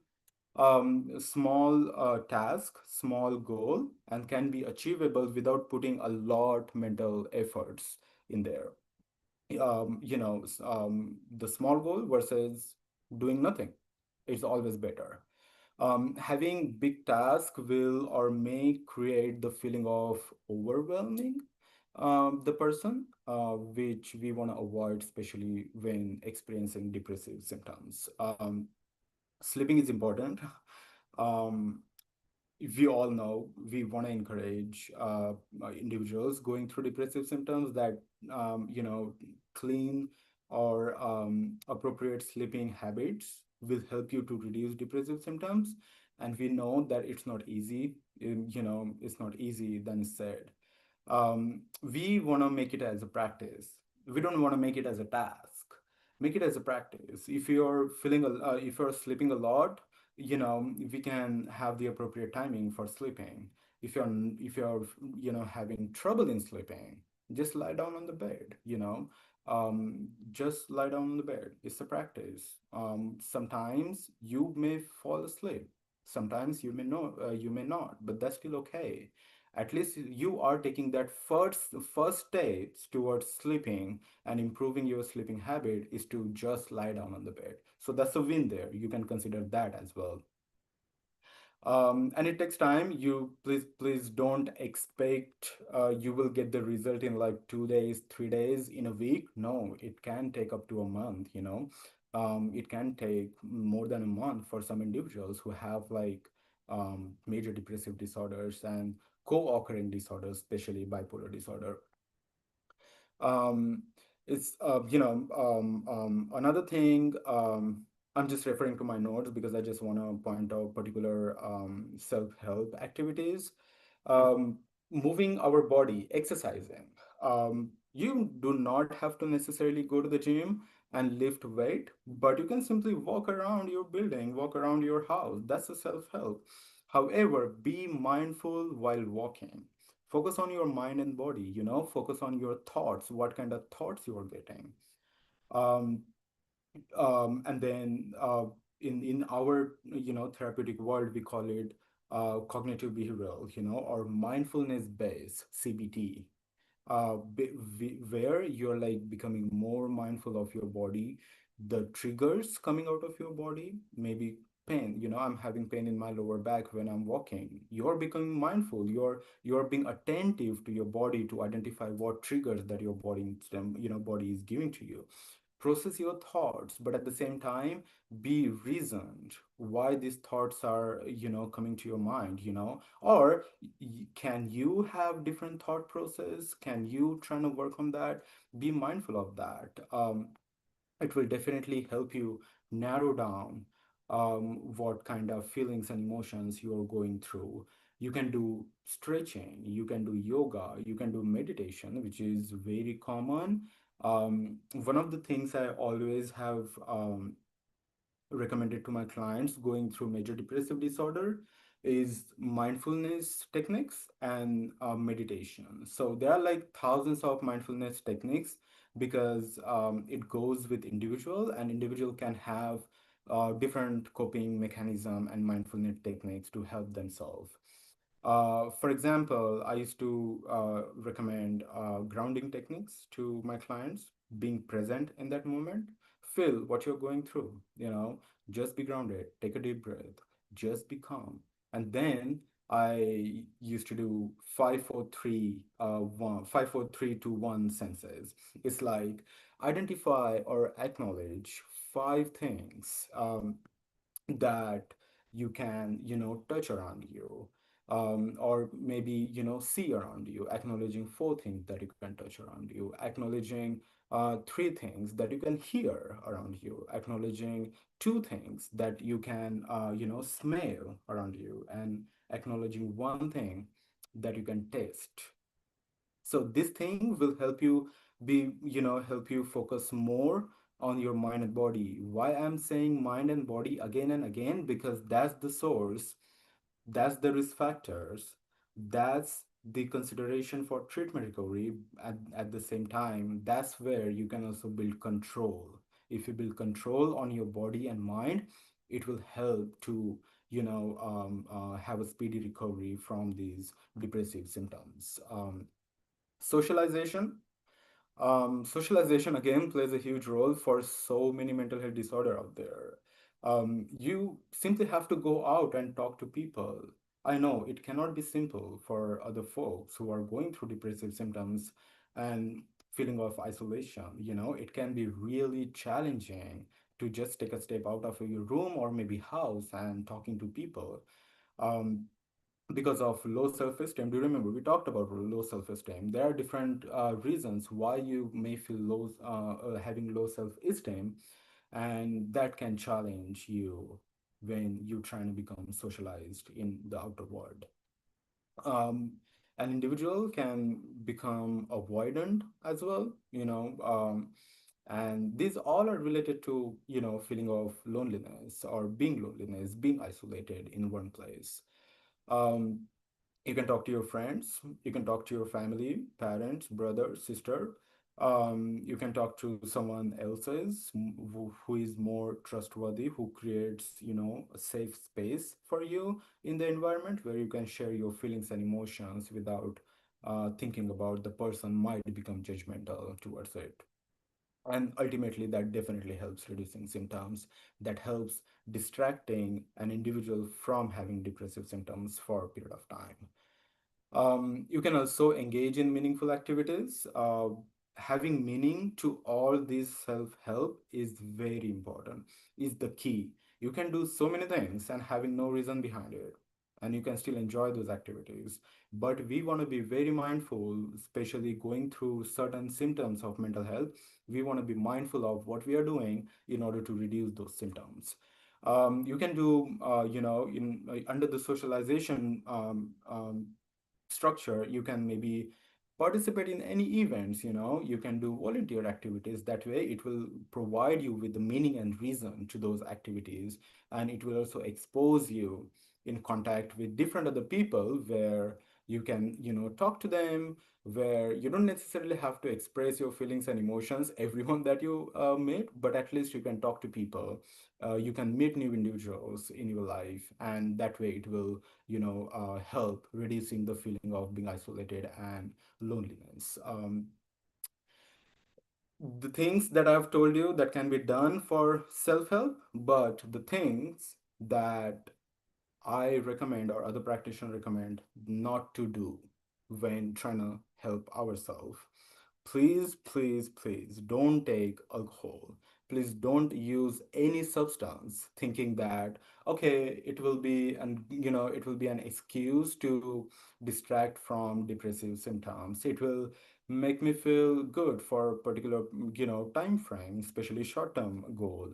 task, small goal, and can be achievable without putting a lot mental efforts in there. The small goal versus doing nothing. It's always better. Having big task will or may create the feeling of overwhelming the person, which we want to avoid, especially when experiencing depressive symptoms. Sleeping is important. Um, we all know we want to encourage individuals going through depressive symptoms that clean or appropriate sleeping habits will help you to reduce depressive symptoms. And we know that it's not easy. It's not easy than said. We want to make it as a practice. We don't want to make it as a task. Make it as a practice. If you're if you're sleeping a lot, we can have the appropriate timing for sleeping. If you're having trouble in sleeping, just lie down on the bed. Just lie down on the bed. It's a practice. Sometimes you may fall asleep. Sometimes you may not, but that's still okay. At least you are taking that first steps towards sleeping, and improving your sleeping habit is to just lie down on the bed. So that's a win there. You can consider that as well. And it takes time. You please don't expect you will get the result in like 2 days, 3 days, in a week. No, it can take up to a month. It can take more than a month for some individuals who have like major depressive disorders and co-occurring disorders, especially bipolar disorder. um, it's another thing. I'm just referring to my notes because I just want to point out particular self-help activities. um, Moving our body, exercising. You do not have to necessarily go to the gym and lift weight, but you can simply walk around your building, walk around your house. That's a self-help. However, be mindful while walking. Focus on your mind and body, focus on your thoughts, what kind of thoughts you are getting. um, and then in our therapeutic world, we call it cognitive behavioral, or mindfulness based CBT, where you're like becoming more mindful of your body, the triggers coming out of your body, maybe pain. I'm having pain in my lower back when I'm walking. You're becoming mindful. You're being attentive to your body to identify what triggers that your body is giving to you. Process your thoughts, but at the same time, be reasoned why these thoughts are coming to your mind. Or can you have different thought process? Can you try to work on that? Be mindful of that. It will definitely help you narrow down what kind of feelings and emotions you are going through. You can do stretching, you can do yoga, you can do meditation, which is very common. One of the things I always have recommended to my clients going through major depressive disorder is mindfulness techniques and meditation. So there are like thousands of mindfulness techniques because it goes with individual, and individual can have different coping mechanism and mindfulness techniques to help themselves. For example, I used to recommend grounding techniques to my clients, being present in that moment. Feel what you're going through, just be grounded, take a deep breath, just be calm. And then I used to do 5 4 3 1 5 4 3 2 1 senses. It's like identify or acknowledge five things that you can touch around you. or maybe, see around you, acknowledging four things that you can touch around you, acknowledging three things that you can hear around you, acknowledging two things that you can, smell around you, and acknowledging one thing that you can taste. So this thing will help you help you focus more on your mind and body. Why I'm saying mind and body again and again? Because that's the source, that's the risk factors, that's the consideration for treatment recovery. At the same time, that's where you can also build control. If you build control on your body and mind, it will help to have a speedy recovery from these depressive symptoms. Socialization again plays a huge role for so many mental health disorder out there. You simply have to go out and talk to people. I know it cannot be simple for other folks who are going through depressive symptoms and feeling of isolation. It can be really challenging to just take a step out of your room or maybe house and talking to people. Um, because of low self-esteem. Do you remember we talked about low self-esteem? There are different reasons why you may feel having low self-esteem, and that can challenge you when you're trying to become socialized in the outer world. um, an individual can become avoidant as well, and these all are related to feeling of loneliness or being isolated in one place. um, you can talk to your friends, you can talk to your family, parents, brother, sister. You can talk to someone else's who is more trustworthy, who creates a safe space for you in the environment where you can share your feelings and emotions without thinking about the person might become judgmental towards it. And ultimately that definitely helps reducing symptoms, that helps distracting an individual from having depressive symptoms for a period of time. You can also engage in meaningful activities. Having meaning to all this self-help is very important, is the key. You can do so many things and having no reason behind it, and you can still enjoy those activities. But we want to be very mindful, especially going through certain symptoms of mental health. We want to be mindful of what we are doing in order to reduce those symptoms. You can do, under the socialization structure, you can maybe participate in any events. You can do volunteer activities. That way it will provide you with the meaning and reason to those activities, and it will also expose you in contact with different other people where you can talk to them, where you don't necessarily have to express your feelings and emotions everyone that you meet, but at least you can talk to people. You can meet new individuals in your life, and that way it will help reducing the feeling of being isolated and loneliness. The things that I've told you that can be done for self-help, but the things that I recommend or other practitioners recommend not to do when trying to help ourselves. Please, please, please don't take alcohol. Please don't use any substance thinking that, okay, it will be an excuse to distract from depressive symptoms. It will make me feel good for a particular, time frame, especially short-term goal.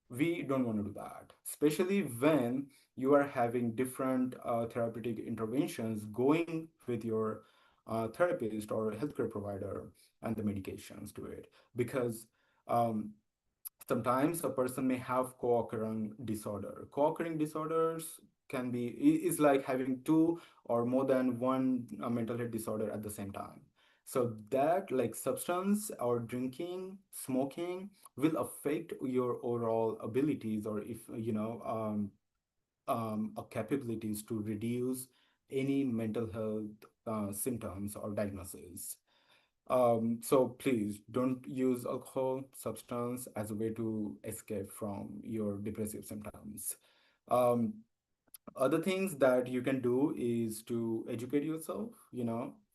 We don't want to do that, especially when you are having different therapeutic interventions going with your therapist or healthcare provider and the medications to it. Because um, sometimes a person may have co-occurring disorder. Co-occurring disorders is like having two or more than one mental health disorder at the same time. So that, like, substance or drinking, smoking will affect your overall abilities, or if capabilities to reduce any mental health symptoms or diagnosis. So please don't use alcohol, substance as a way to escape from your depressive symptoms. Um, Other things that you can do is to educate yourself.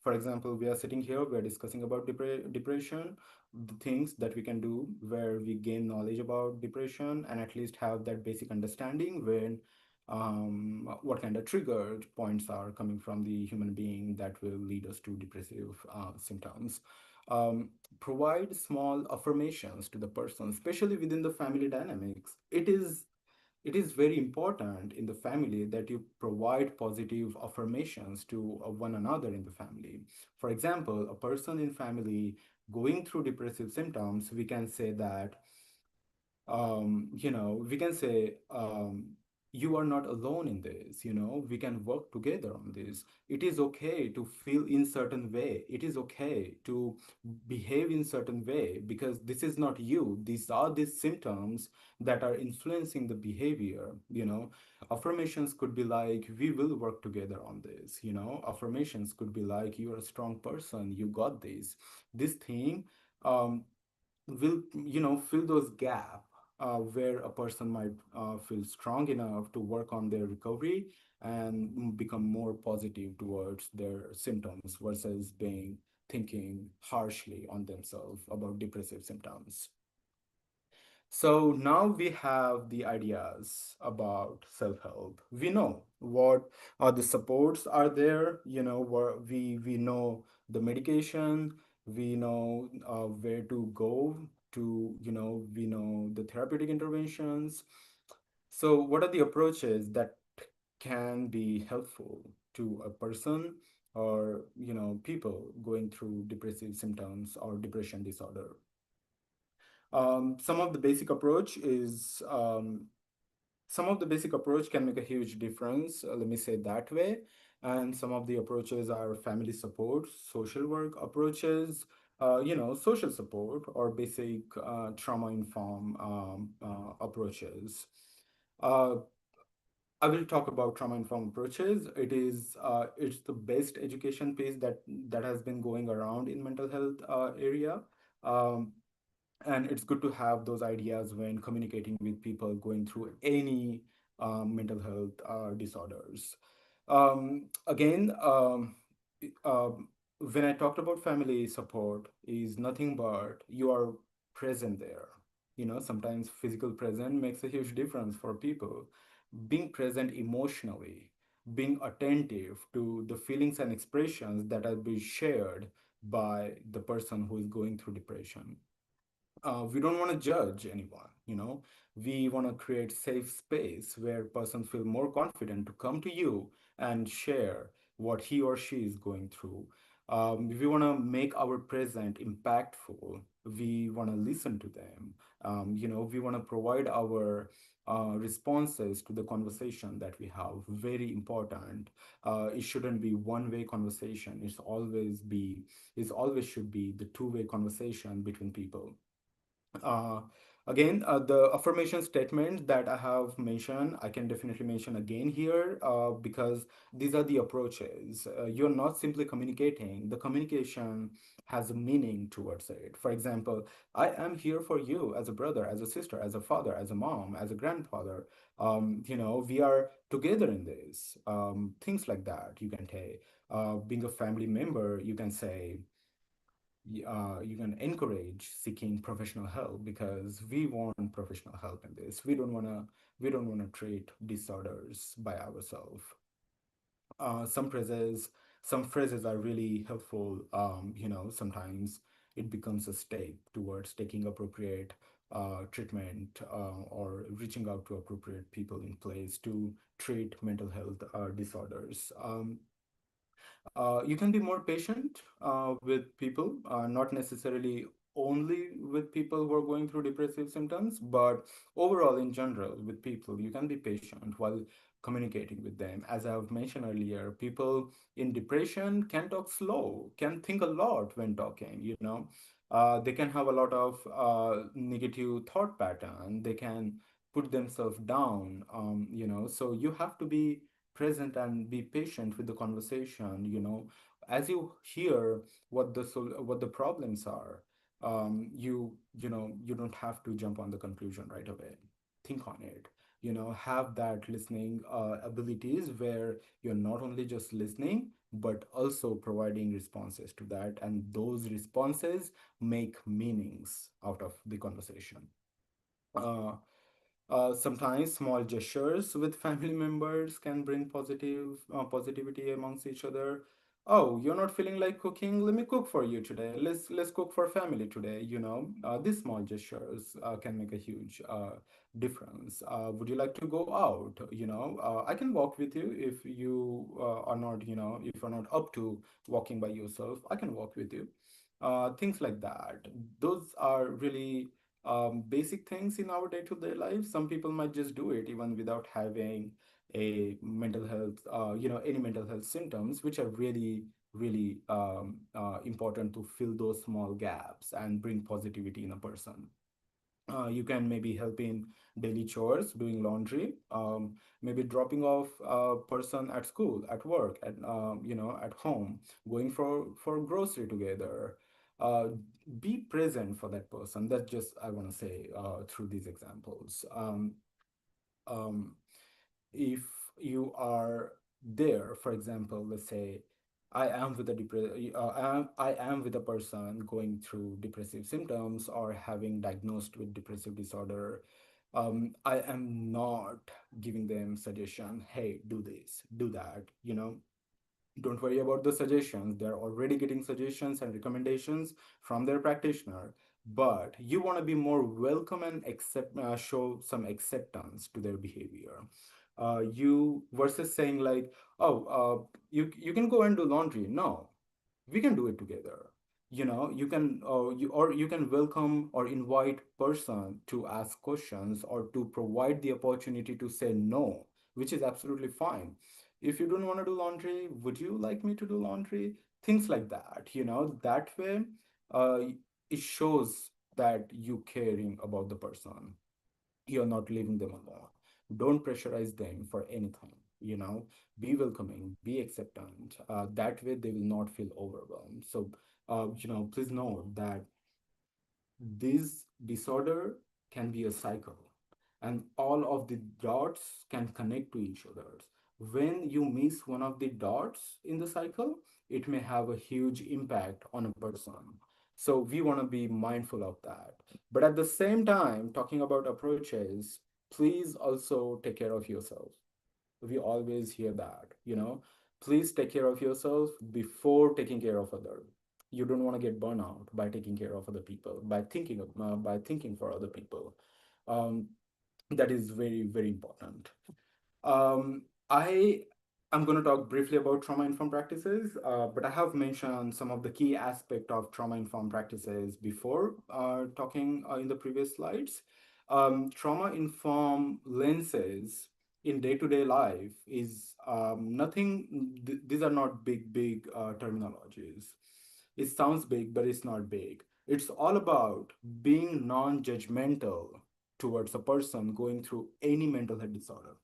For example, we are sitting here, we are discussing about depression, the things that we can do where we gain knowledge about depression and at least have that basic understanding when what kind of triggered points are coming from the human being that will lead us to depressive symptoms. Um, Provide small affirmations to the person, especially within the family dynamics. It is very important in the family that you provide positive affirmations to one another in the family. For example, a person in family going through depressive symptoms, we can say that we can say, you are not alone in this. We can work together on this. It is okay to feel in certain way. It is okay to behave in certain way, because this is not you. These are these symptoms that are influencing the behavior. Affirmations could be like, we will work together on this. Affirmations could be like, you're a strong person, you got this thing. um, will fill those gap where a person might feel strong enough to work on their recovery and become more positive towards their symptoms versus being thinking harshly on themselves about depressive symptoms. So now we have the ideas about self-help. We know what are the supports are there. Where we know the medication. We know where to go to. We know the therapeutic interventions. So what are the approaches that can be helpful to a person or people going through depressive symptoms or depression disorder? Some of the basic approach is some of the basic approach can make a huge difference, let me say it that way. And some of the approaches are family support, social work approaches, social support, or basic trauma informed approaches. uh, I will talk about trauma informed approaches. It's the best education piece that has been going around in mental health area. um, and it's good to have those ideas when communicating with people going through any mental health disorders. Again, when I talked about family support, is nothing but you are present there. Sometimes physical presence makes a huge difference for people. Being present emotionally, being attentive to the feelings and expressions that are being shared by the person who is going through depression. We don't want to judge anyone. We want to create safe space where persons feel more confident to come to you and share what he or she is going through. We want to make our present impactful. We want to listen to them. We want to provide our responses to the conversation that we have. Very important. It shouldn't be one-way conversation. It always should be the two-way conversation between people. uh, Again, the affirmation statement that I have mentioned, I can definitely mention again here, because these are the approaches. You're not simply communicating, the communication has a meaning towards it. For example, I am here for you as a brother, as a sister, as a father, as a mom, as a grandfather. We are together in this. Things like that you can take. Being a family member, you can say, you can encourage seeking professional help, because we want professional help in this. We don't want to treat disorders by ourselves. Some phrases are really helpful. Sometimes it becomes a step towards taking appropriate treatment, or reaching out to appropriate people in place to treat mental health disorders. You can be more patient with people, not necessarily only with people who are going through depressive symptoms, but overall in general with people. You can be patient while communicating with them. As I've mentioned earlier, people in depression can talk slow, can think a lot when talking. They can have a lot of negative thought pattern. They can put themselves down. So you have to be present and be patient with the conversation. As you hear what the problems are, you don't have to jump on the conclusion right away. Think on it. Have that listening abilities where you're not only just listening but also providing responses to that, and those responses make meanings out of the conversation. uh, Sometimes small gestures with family members can bring positivity amongst each other. Oh, you're not feeling like cooking? Let me cook for you today. Let's cook for family today. These small gestures can make a huge difference. Would you like to go out? I can walk with you if you are not, if you're not up to walking by yourself. I can walk with you. Things like that. Those are really basic things in our day-to-day life. Some people might just do it even without having a mental health, any mental health symptoms, which are really, really important to fill those small gaps and bring positivity in a person. You can maybe help in daily chores, doing laundry, maybe dropping off a person at school, at work, at home, going for grocery together. Uh, be present for that person. That's just I want to say through these examples. Um, if you are there, for example, let's say I am with a person going through depressive symptoms or having diagnosed with depressive disorder. I am not giving them suggestion, hey, do this, do that. Don't worry about the suggestions. They're already getting suggestions and recommendations from their practitioner. But you want to be more welcome and show some acceptance to their behavior. You versus saying like, oh, you can go and do laundry. No, we can do it together. You can welcome or invite person to ask questions or to provide the opportunity to say no, which is absolutely fine. If you don't want to do laundry, would you like me to do laundry? Things like that. That way uh, it shows that you caring about the person. You're not leaving them alone. Don't pressurize them for anything. Be welcoming, be acceptant. That way they will not feel overwhelmed. So please know that this disorder can be a cycle, and all of the dots can connect to each other. When you miss one of the dots in the cycle, it may have a huge impact on a person. So we want to be mindful of that. But at the same time, talking about approaches, please also take care of yourself. We always hear that. Please take care of yourself before taking care of other. You don't want to get burnout by taking care of other people, by thinking for other people. um, that is very, very important. I am going to talk briefly about trauma-informed practices, but I have mentioned some of the key aspect of trauma-informed practices before talking in the previous slides. Trauma-informed lenses in day-to-day life is nothing. These are not big terminologies. It sounds big, but it's not big. It's all about being non-judgmental towards a person going through any mental health disorder,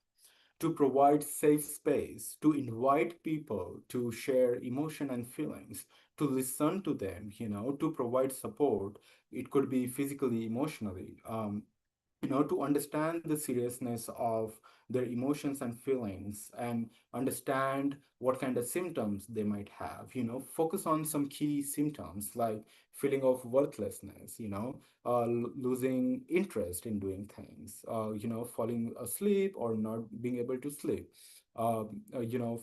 to provide safe space, to invite people to share emotion and feelings, to listen to them, to provide support. It could be physically, emotionally, to understand the seriousness of their emotions and feelings, and understand what kind of symptoms they might have. Focus on some key symptoms like feeling of worthlessness, losing interest in doing things, falling asleep or not being able to sleep,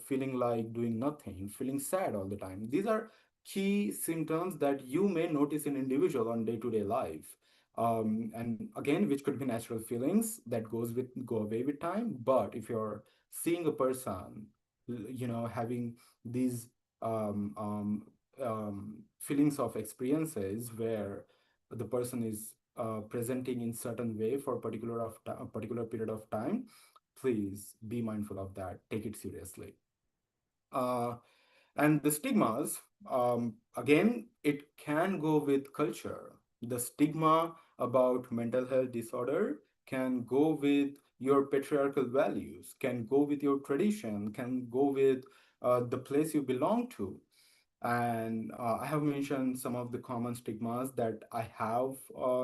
feeling like doing nothing, feeling sad all the time. These are key symptoms that you may notice in individual on day-to-day life. And again, which could be natural feelings that go away with time. But if you're seeing a person having these um, um, feelings of experiences where the person is presenting in certain way for a particular period of time, please be mindful of that, take it seriously. uh, and the stigmas, again, it can go with culture. The stigma about mental health disorder can go with your patriarchal values, can go with your tradition, can go with the place you belong to. And I have mentioned some of the common stigmas that I have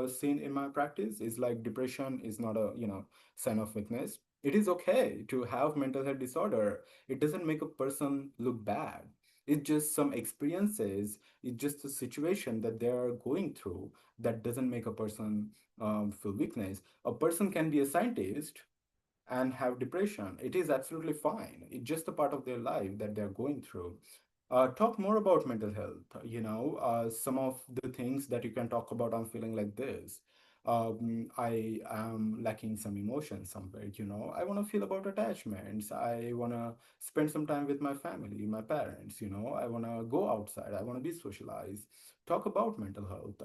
seen in my practice. Is like depression is not a sign of weakness. It is okay to have mental health disorder. It doesn't make a person look bad. It's just some experiences. It's just a situation that they're going through that doesn't make a person feel weakness. A person can be a scientist and have depression. It is absolutely fine. It's just a part of their life that they're going through. Talk more about mental health. Some of the things that you can talk about. I'm feeling like this. I am lacking some emotion somewhere. I want to feel about attachments. I want to spend some time with my family, my parents. I want to go outside. I want to be socialized. Talk about mental health.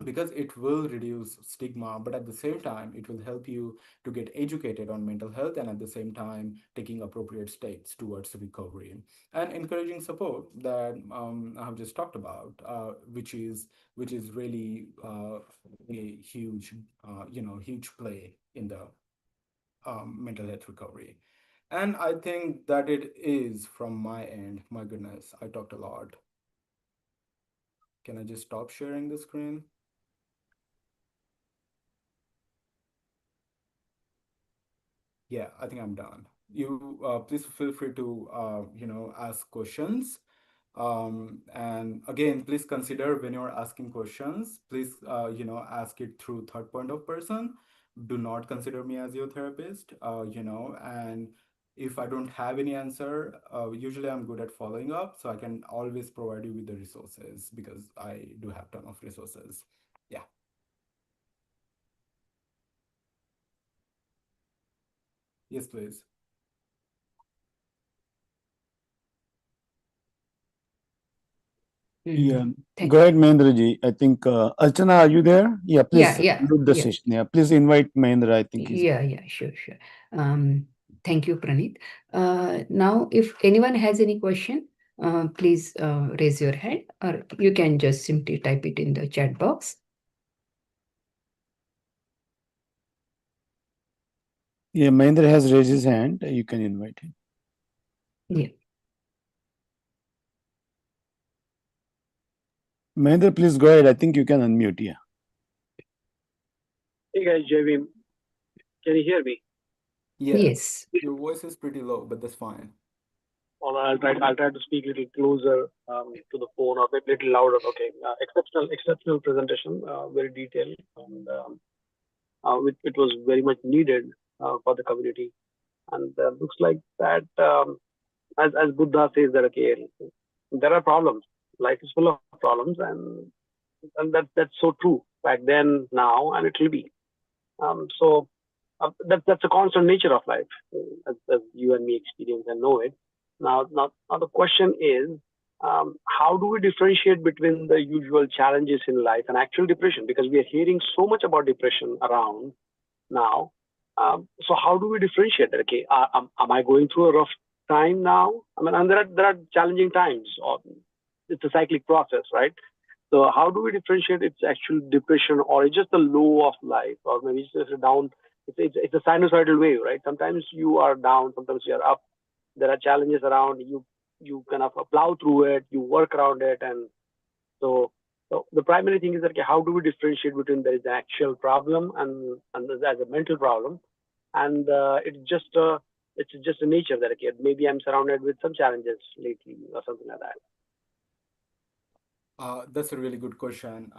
Because it will reduce stigma, but at the same time it will help you to get educated on mental health, and at the same time taking appropriate steps towards recovery and encouraging support that I have just talked about, which is really a huge huge play in the mental health recovery. And I think that it is from my end. My goodness, I talked a lot. Can I just stop sharing the screen? Yeah, I think I'm done. You please feel free to ask questions. And again, please consider when you're asking questions, please ask it through third point of person. Do not consider me as your therapist. And if I don't have any answer, usually I'm good at following up, so I can always provide you with the resources because I do have ton of resources. Yeah. Yes, please. Mm, Yeah, thank go ahead, Mahendra ji. I think Archana, are you there? Yeah, Yeah, please yeah, lead the yeah. session. Yeah, please invite Mahendra. I think he's. Yeah, sure, sure. Thank you, Pranit. Now, if anyone has any question, please raise your hand, or you can just simply type it in the chat box. Yeah, Mahendra has raised his hand. You can invite him. Yeah. Mahendra, please go ahead. I think you can unmute. Yeah. Hey guys, JV, can you hear me? Yes. Yes. Your voice is pretty low, but that's fine. Or I'll try to speak a little closer to the phone or a little louder. Okay. Exceptional presentation, very detailed, and it was very much needed for the community. And looks like that, as Buddha says that okay, there are problems. Life is full of problems, and that's so true back then, now, and it will be. So that's a constant nature of life, as you and me experience and know it. Now the question is, how do we differentiate between the usual challenges in life and actual depression? Because we are hearing so much about depression around now. So how do we differentiate that? Okay, am I going through a rough time now? I mean, and there are challenging times, or it's a cyclic process, right? So how do we differentiate its actual depression, or it's just a low of life, or maybe it's just a down? It's a sinusoidal wave, right? Sometimes you are down, sometimes you are up. There are challenges around you. You kind of plow through it, you work around it, and so the primary thing is that okay, how do we differentiate between there is an actual problem and as a mental problem, and it's just a nature that okay, maybe I'm surrounded with some challenges lately or something like that. That's a really good question.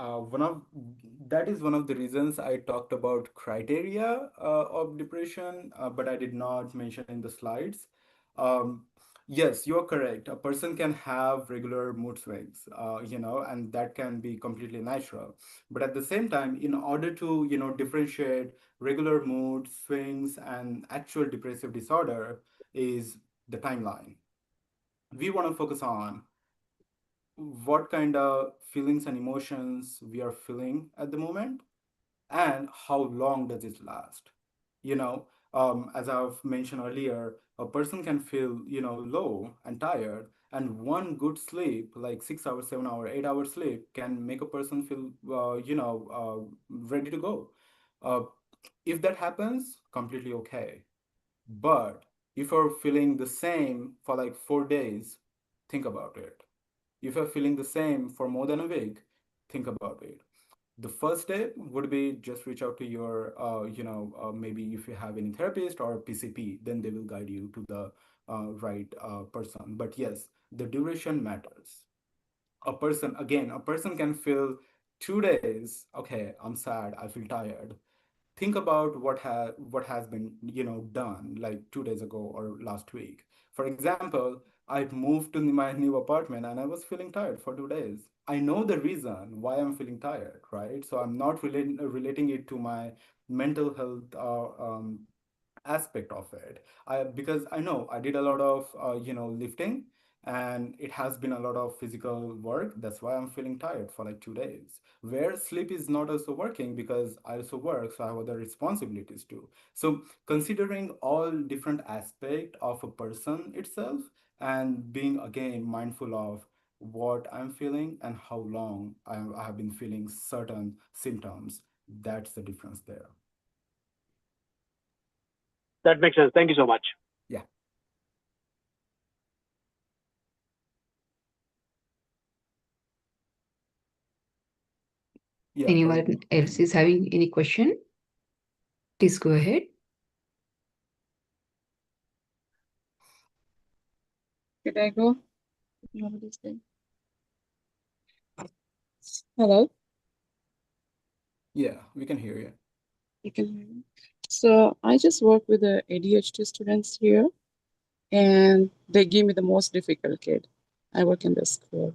That is one of the reasons I talked about criteria of depression, but I did not mention in the slides. Um, yes, you are correct. A person can have regular mood swings, and that can be completely natural. But at the same time, in order to, differentiate regular mood swings and actual depressive disorder is the timeline. We want to focus on what kind of feelings and emotions we are feeling at the moment and how long does it last. As I've mentioned earlier, a person can feel low and tired, and one good sleep like 6 hours, 7 hour, 8 hour sleep can make a person feel ready to go. uh, if that happens, completely okay. But if you're feeling the same for like 4 days, think about it. If you're feeling the same for more than a week, think about it. The first step would be just reach out to your, maybe if you have any therapist or PCP, then they will guide you to the right person. But yes, the duration matters. A person can feel 2 days, okay, I'm sad, I feel tired. Think about what has been done like 2 days ago or last week. For example, I moved to my new apartment and I was feeling tired for 2 days. I know the reason why I'm feeling tired, right? So I'm not relating it to my mental health aspect of it. Because I know I did a lot of lifting, and it has been a lot of physical work. That's why I'm feeling tired for like 2 days. Where sleep is not also working because I also work, so I have other responsibilities too. So considering all different aspect of a person itself, and being again mindful of what I'm feeling and how long I have been feeling certain symptoms, that's the difference there. That makes sense. Thank you so much. Yeah. Yeah. Anyone else is having any question? Please go ahead. Should I go? Nobody's there. Hello, Yeah, we can hear you. you can hear me. So I just work with the ADHD students here, and they give me the most difficult kid. I work in the school,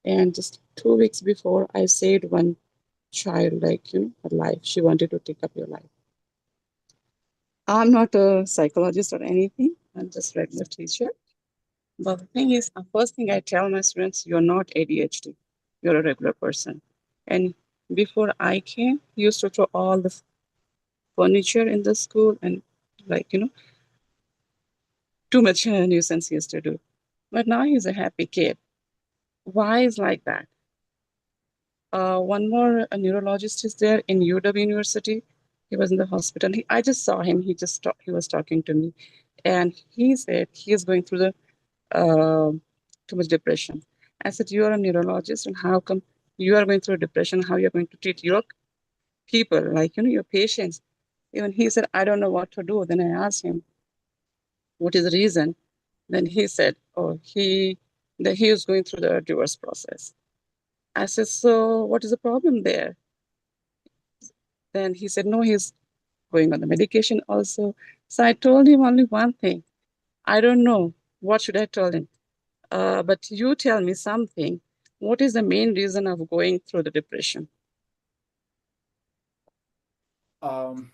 and just 2 weeks before, I saved one child, like her life. She wanted to take up your life. I'm not a psychologist or anything. I'm just regular teacher. But the thing is, the first thing I tell my students, you're not ADHD. You're a regular person. And before I came, he used to throw all the furniture in the school and too much nuisance he used to do. But now he's a happy kid. Why is like that? One more neurologist is there in UW University. He was in the hospital. I just saw him. He was talking to me, and he said he is going through the too much depression. I said, you are a neurologist, and how come you are going through depression? How you're going to treat your people, like your patients? Even he said, I don't know what to do. Then I asked him, what is the reason? Then he said, that he was going through the divorce process. I said, so what is the problem there? Then he said, no, he's going on the medication also. So I told him only one thing. I don't know. What should I tell him? But you tell me something. What is the main reason of going through the depression? Um,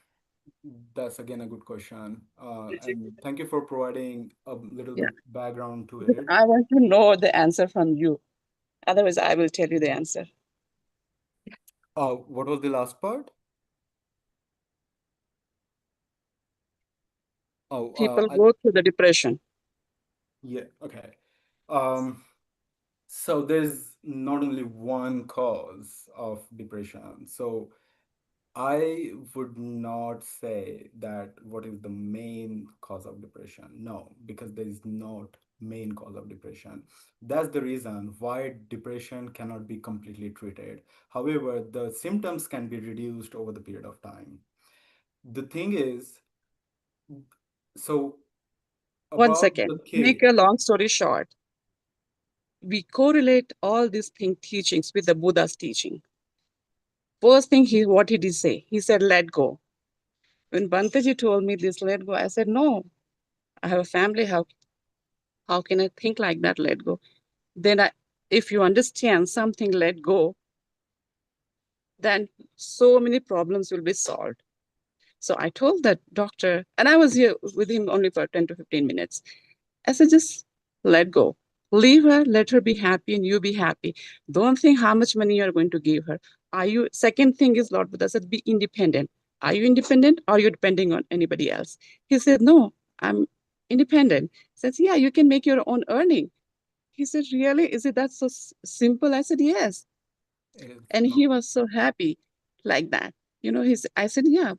that's again a good question. And thank you for providing a little bit background to it. I want to know the answer from you. Otherwise, I will tell you the answer. What was the last part? People go through the depression. Yeah, okay. So there's not only one cause of depression. So I would not say that what is the main cause of depression. No, because there is not main cause of depression. That's the reason why depression cannot be completely treated. However, the symptoms can be reduced over the period of time. The thing is, so 1 about second. the Make kid. a long story short. We correlate all these teachings with the Buddha's teaching. First thing what did he say? He said, let go. When Bantaji told me this, let go, I said, no, I have a family. How can I think like that, let go? Then if you understand something, let go, then so many problems will be solved. So I told that doctor, and I was here with him only for 10 to 15 minutes. I said, just let go. Leave her, let her be happy, and you be happy. Don't think how much money you're going to give her. Second thing is, Lord Buddha said, be independent. Are you independent or are you depending on anybody else? He said, no, I'm independent. He says, yeah, you can make your own earning. He said, really? Is it that so simple? I said, yes. And he was so happy like that. I said, yeah,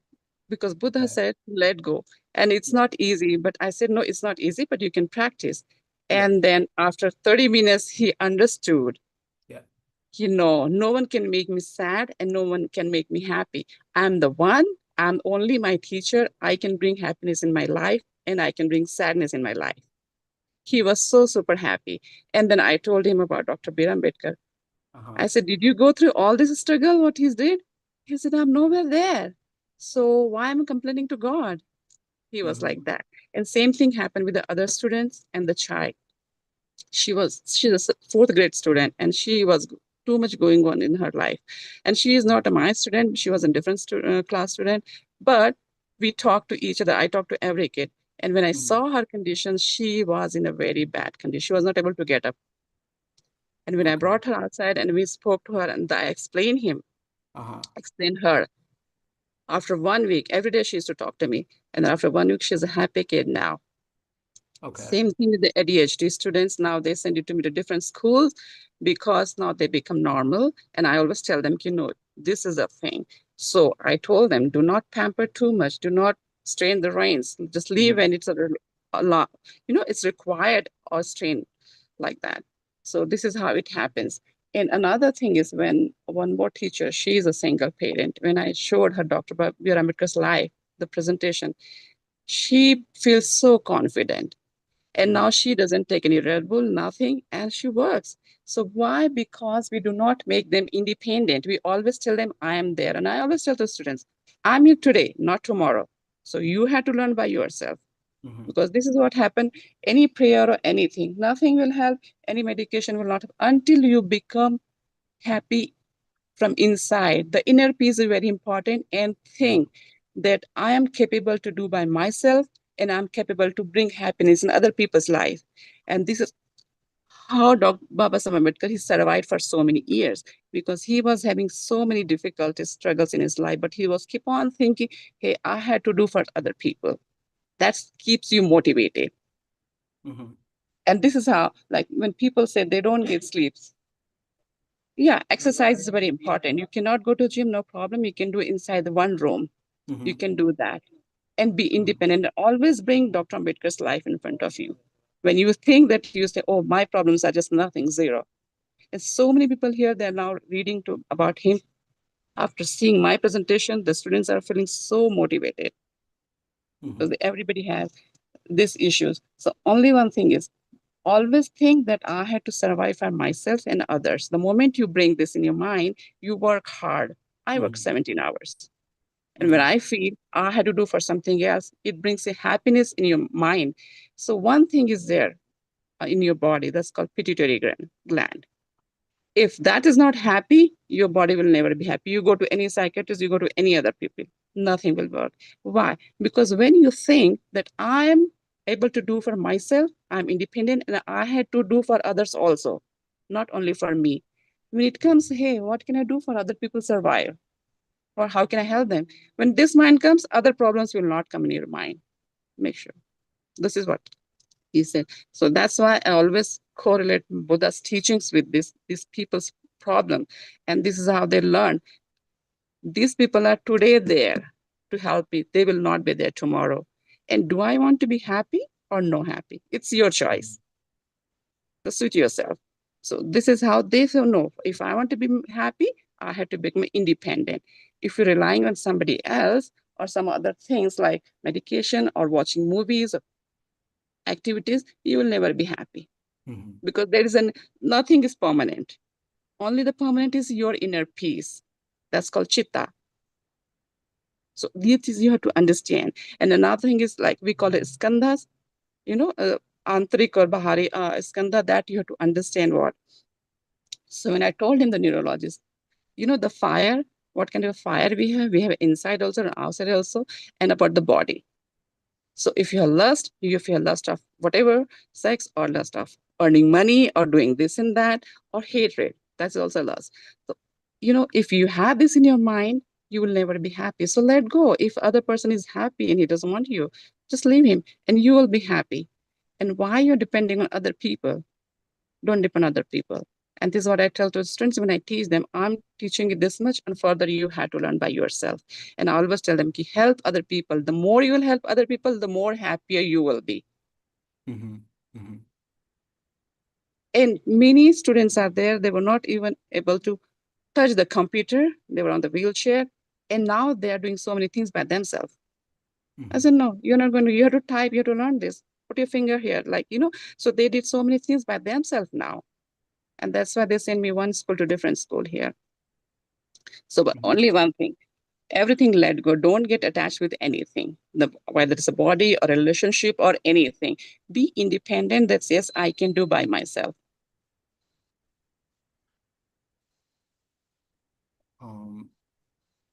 because Buddha said, let go. And it's not easy. But I said, no, it's not easy, but you can practice. And then after 30 minutes, he understood. Yeah. No one can make me sad and no one can make me happy. I'm the one, I'm only my teacher. I can bring happiness in my life and I can bring sadness in my life. He was so super happy. And then I told him about Dr. Bir Ambedkar. I said, did you go through all this struggle, what he did? He said, I'm nowhere there. So why am I complaining to God? He was like that. And same thing happened with the other students and the child. She's a fourth grade student, and she was too much going on in her life. And she is not my student. She was a different class student, but we talked to each other. I talked to every kid. And when I saw her condition, she was in a very bad condition. She was not able to get up. And when I brought her outside and we spoke to her and I explained her, after 1 week, every day she used to talk to me. And after 1 week, she's a happy kid now. Same thing with the ADHD students. Now they send you to me to different schools because now they become normal. And I always tell them, this is a thing. So I told them, do not pamper too much. Do not strain the reins. Just leave when it's a lot, it's required or strain like that. So this is how it happens. And another thing is when one more teacher, she is a single parent. When I showed her Dr. Bir Ambedkar's life, the presentation, she feels so confident. And now she doesn't take any Red Bull, nothing, and she works. So why? Because we do not make them independent. We always tell them, I am there. And I always tell the students, I'm here today, not tomorrow. So you have to learn by yourself. Because this is what happened. Any prayer or anything, nothing will help. Any medication will not help until you become happy from inside. The inner peace is very important, and think that I am capable to do by myself, and I'm capable to bring happiness in other people's life. And this is how Dr. Baba Saheb Ambedkar, he survived for so many years, because he was having so many difficulties, struggles in his life, but he was keep on thinking, hey, I had to do for other people. That keeps you motivated. And this is how, like when people say they don't get sleeps, yeah, exercise is very important. You cannot go to gym, no problem. You can do it inside the one room. You can do that and be independent. Always bring Dr. Ambedkar's life in front of you. When you think that, you say, oh, my problems are just nothing, zero. And so many people here, they're now reading about him. After seeing my presentation, the students are feeling so motivated because everybody has these issues. So only one thing is, always think that I had to survive for myself and others. The moment you bring this in your mind, you work hard. I work 17 hours. And when I feel I had to do for something else, it brings a happiness in your mind. So one thing is there in your body that's called pituitary gland. If that is not happy, your body will never be happy. You go to any psychiatrist, you go to any other people, nothing will work. Why? Because when you think that I am able to do for myself, I'm independent, and I had to do for others also, not only for me. When it comes, hey, what can I do for other people survive? Or how can I help them? When this mind comes, other problems will not come in your mind. Make sure. This is what he said. So that's why I always correlate Buddha's teachings with these people's problem. And this is how they learn. These people are today there to help me. They will not be there tomorrow. And do I want to be happy or no happy? It's your choice. So suit yourself. So this is how they say, no, if I want to be happy, I have to become independent. If you're relying on somebody else or some other things like medication or watching movies or activities, you will never be happy. Because nothing is permanent. Only the permanent is your inner peace. That's called chitta. So this is you have to understand. And another thing is like we call it skandhas, antrik or bahari skandha, that you have to understand what. So when I told him, the neurologist, the fire, what kind of fire we have? We have inside also and outside also, and about the body. So if you have lust, of whatever, sex, or lust of earning money or doing this and that, or hatred, that's also lust. So, if you have this in your mind, you will never be happy. So let go. If other person is happy and he doesn't want you, just leave him and you will be happy. And why you're depending on other people? Don't depend on other people. And this is what I tell to students when I teach them. I'm teaching you this much, and further you have to learn by yourself. And I always tell them, help other people. The more you will help other people, the more happier you will be. And many students are there, they were not even able to touch the computer. They were on the wheelchair. And now they are doing so many things by themselves. I said, no, you're not going to, you have to type, you have to learn this. put your finger here, like, so they did so many things by themselves now. And that's why they send me one school to different school here. So but only one thing, everything let go. Don't get attached with anything, whether it's a body or a relationship or anything. Be independent. That's yes, I can do by myself.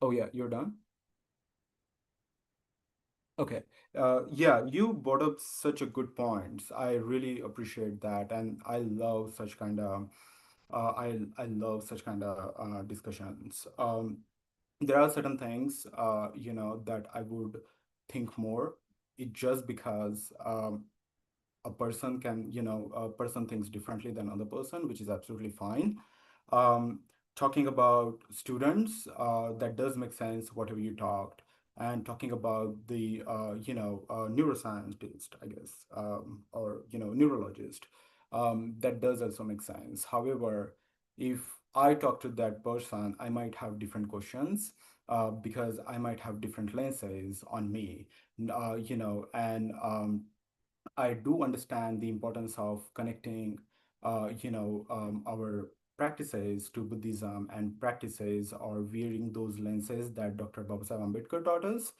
Oh yeah, you're done? Okay. Yeah, you brought up such a good points. I really appreciate that, and I love such kind of I love such kind of discussions. There are certain things that I would think more. It just because a person thinks differently than other person, which is absolutely fine. um, Talking about students, that does make sense whatever you talked, and talking about the neuroscientist, I guess, or neurologist, that does also make sense. However, if I talk to that person, I might have different questions, because I might have different lenses on me, and I do understand the importance of connecting, our practices to Buddhism and practices or wearing those lenses that Dr. Babasaheb Ambedkar taught us.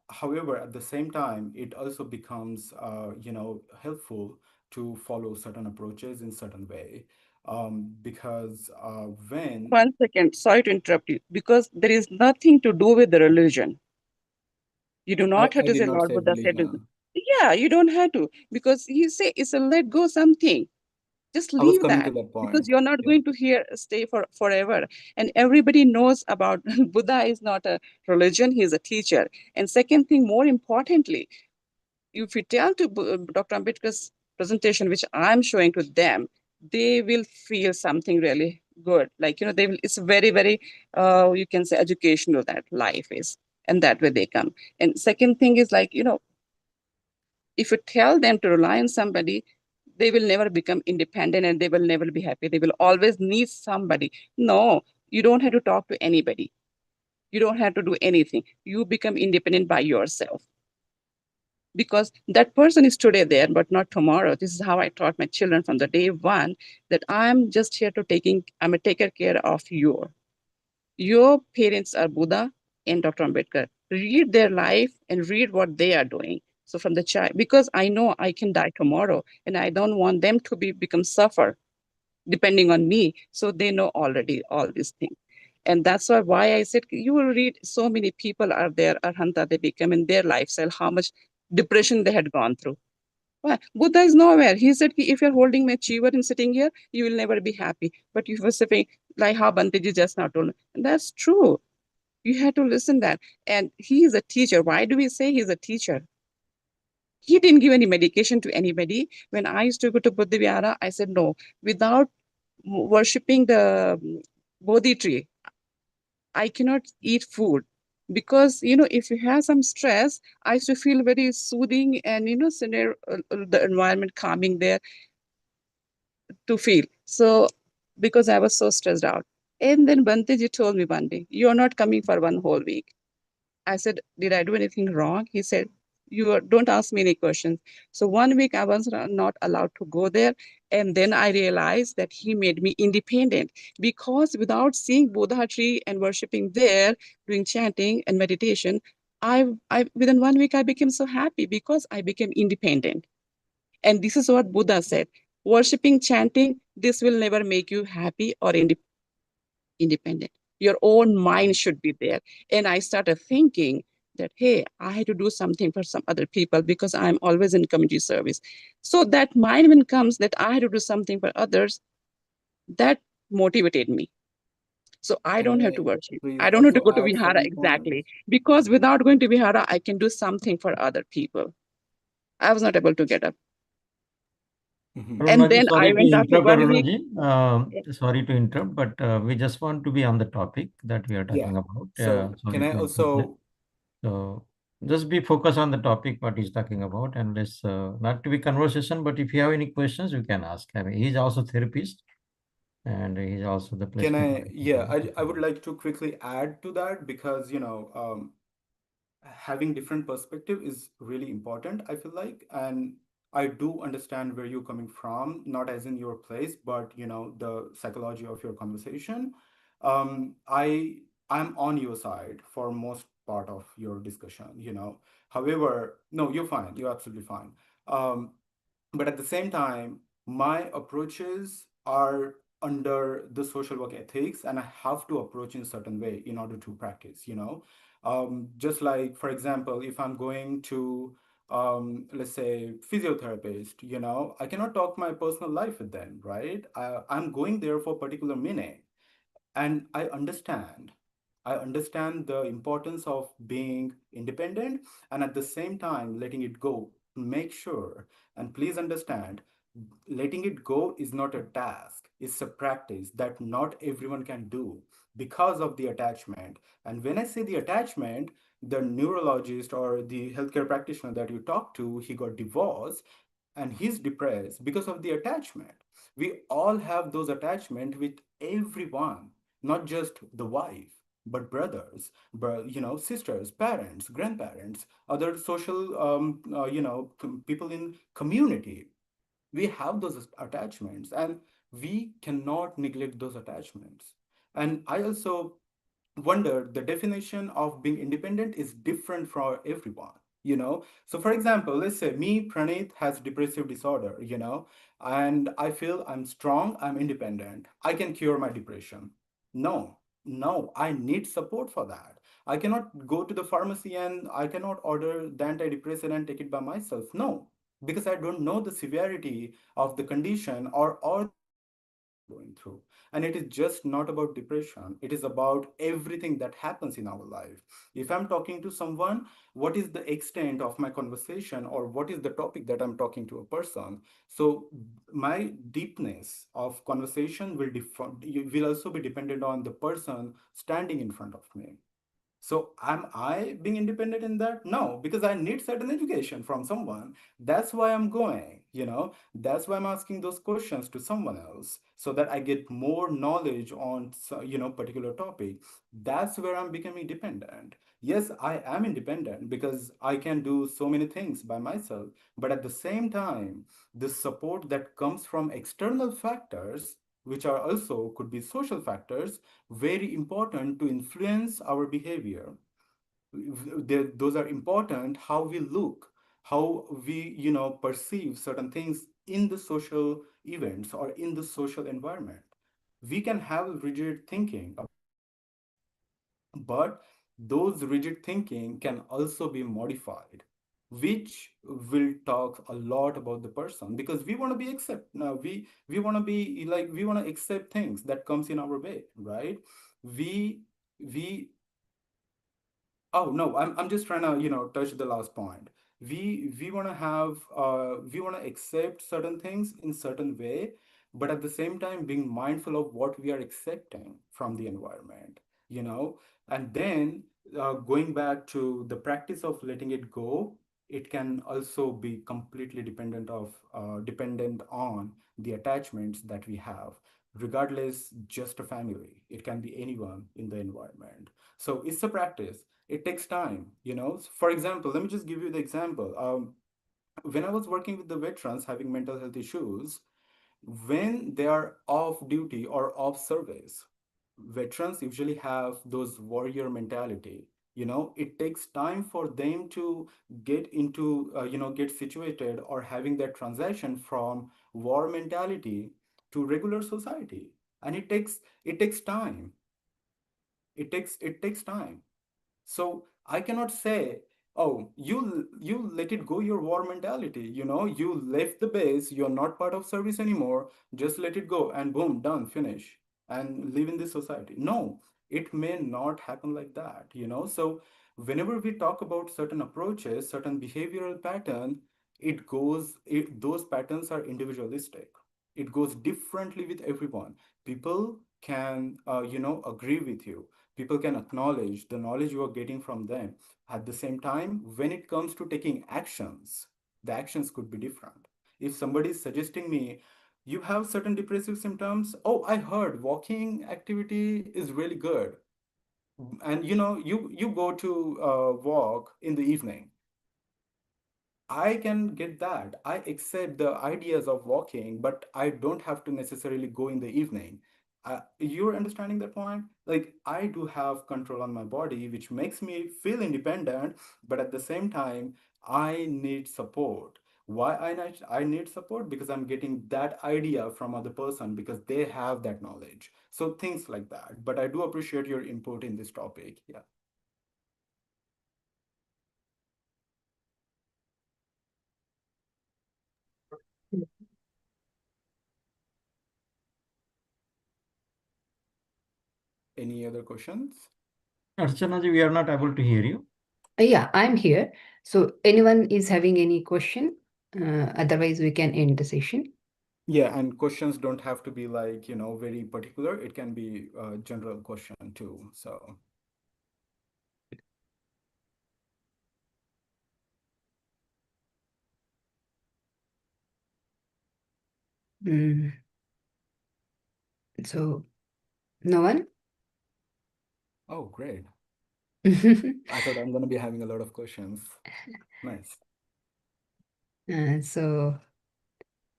However, at the same time, it also becomes, helpful to follow certain approaches in certain way, because when 1 second, sorry to interrupt you, because there is nothing to do with the religion. You do not have I to did say not Lord say Buddha said this. religion, Yeah, you don't have to, because he say it's a let go something. Just I was leave coming to that, that because point. you're not Yeah. going to stay for forever. And everybody knows about Buddha is not a religion, he's a teacher. And second thing, more importantly, if you tell to Dr. Ambedkar's presentation, which I'm showing to them, they will feel something really good. Like, they will, it's very, very, you can say educational that life is. And that way they come. And second thing is like, if you tell them to rely on somebody, they will never become independent and they will never be happy. They will always need somebody. No, you don't have to talk to anybody. You don't have to do anything. You become independent by yourself, because that person is today there, but not tomorrow. This is how I taught my children from the day one, that I'm just here to I'm a taker care of you. Your parents are Buddha and Dr. Ambedkar. Read their life and read what they are doing. So from the child, because I know I can die tomorrow and I don't want them to become suffer depending on me. So they know already all these things. And that's why I said, you will read so many people are there, Arhanta, they become in their lifestyle, how much depression they had gone through. Why? Buddha is nowhere. He said, if you're holding my chivar and sitting here, you will never be happy. But you were saying, like how Banteji just now told me. And that's true. You had to listen that. And he is a teacher. Why do we say he's a teacher? He didn't give any medication to anybody. When I used to go to Buddha Vihara, I said, no, without worshipping the Bodhi tree, I cannot eat food. Because, if you have some stress, I used to feel very soothing and, the environment calming there to feel. So, because I was so stressed out. And then Banteji told me one day, you're not coming for one whole week. I said, did I do anything wrong? He said, don't ask me any questions. So 1 week I was not allowed to go there. And then I realized that he made me independent, because without seeing Bodha tree and worshiping there, doing chanting and meditation, I within 1 week I became so happy because I became independent. And this is what Buddha said, worshipping, chanting, this will never make you happy or independent. Your own mind should be there. And I started thinking that, hey, I had to do something for some other people because I'm always in community service. So that mind when comes that I had to do something for others, that motivated me. So I Can don't have I to worship. please I don't have to also go to add Vihara certain points? exactly, because without going to Vihara, I can do something for other people. I was not able to get up. Mhm. And Arunaji, then I sorry to went after interrupt, 1 week. Arunaji. Sorry to interrupt, but we just want to be on the topic that we are Yeah. talking about. So can Sorry I to interrupt that. also So just be focused on the topic what he's talking about, and let's not to be conversation, but if you have any questions, you can ask. I mean, he's also therapist, and he's also the can placement. I yeah, I would like to quickly add to that, because having different perspective is really important, I feel like. And I do understand where you're coming from, not as in your place, but the psychology of your conversation. I'm on your side for most part of your discussion. However, no, you're fine, you're absolutely fine. But at the same time, my approaches are under the social work ethics, and I have to approach in a certain way in order to practice. Just like, for example, if I'm going to let's say physiotherapist, I cannot talk my personal life with them, right? I'm going there for particular meaning, and I understand the importance of being independent, and at the same time letting it go. Make sure, and please understand, letting it go is not a task, it's a practice that not everyone can do because of the attachment. And when I say the attachment, the neurologist or the healthcare practitioner that you talk to, he got divorced and he's depressed because of the attachment. We all have those attachment with everyone, not just the wife, but brothers, sisters, parents, grandparents, other social, people in community. We have those attachments, and we cannot neglect those attachments. And I also wonder, the definition of being independent is different for everyone. So for example, let's say me, Pranit, has depressive disorder, and I feel I'm strong, I'm independent, I can cure my depression. No, no, I need support for that. I cannot go to the pharmacy and I cannot order the antidepressant and take it by myself. No, because I don't know the severity of the condition or the situation that I'm going through. And it is just not about depression, it is about everything that happens in our life. If I'm talking to someone, what is the extent of my conversation, or what is the topic that I'm talking to a person? So my deepness of conversation will also be dependent on the person standing in front of me. So am I being independent in that? No, because I need certain education from someone. That's why I'm going. That's why I'm asking those questions to someone else, so that I get more knowledge on particular topic. That's where I'm becoming dependent. Yes, I am independent because I can do so many things by myself, but at the same time, the support that comes from external factors, which are also could be social factors, very important to influence our behavior. Those are important, how we look, how we perceive certain things in the social events or in the social environment. We can have rigid thinking about something, but those rigid thinking can also be modified, which will talk a lot about the person, because we want to be accept now we want to be like, we want to accept things that comes in our way, right? We we Oh no, I'm just trying to, touch the last point. We want to have we want to accept certain things in certain way, but at the same time being mindful of what we are accepting from the environment, you know. And then going back to the practice of letting it go, it can also be completely dependent on the attachments that we have, regardless just a family. It can be anyone in the environment. So it's a practice, it takes time. For example, let me just give you the example. When I was working with the veterans having mental health issues, when they are off duty or off service, veterans usually have those warrior mentality. It takes time for them to get situated, or having that transition from war mentality to regular society. And it takes time. It takes time. So I cannot say, oh, you let it go, your war mentality. You left the base, you're not part of service anymore. Just let it go, and boom, done, finish, and live in this society. No, it may not happen like that. So whenever we talk about certain approaches, certain behavioral pattern, those patterns are individualistic. It goes differently with everyone. People can, agree with you. People can acknowledge the knowledge you are getting from them. At the same time, when it comes to taking actions, the actions could be different. If somebody is suggesting me, you have certain depressive symptoms, oh, I heard walking activity is really good, And you go to walk in the evening. I can get that. I accept the ideas of walking, but I don't have to necessarily go in the evening. You're understanding that point? Like, I do have control on my body, which makes me feel independent, but at the same time, I need support. Why I need support? Because I'm getting that idea from other person because they have that knowledge. So things like that. But I do appreciate your input in this topic. Yeah. Any other questions? Archana ji, we are not able to hear you. Yeah, I'm here. So anyone is having any question? Otherwise, we can end the session. Yeah, and questions don't have to be like, very particular. It can be a general question too. So, Mm. So no one? oh, great. I thought I'm going to be having a lot of questions. Nice. So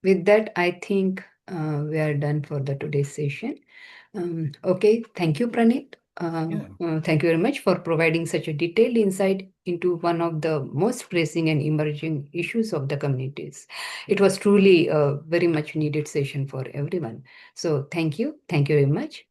with that, I think we are done for the today's session. Okay, thank you, Pranit. Yeah. Thank you very much for providing such a detailed insight into one of the most pressing and emerging issues of the communities. It was truly a very much needed session for everyone. So thank you. Thank you very much.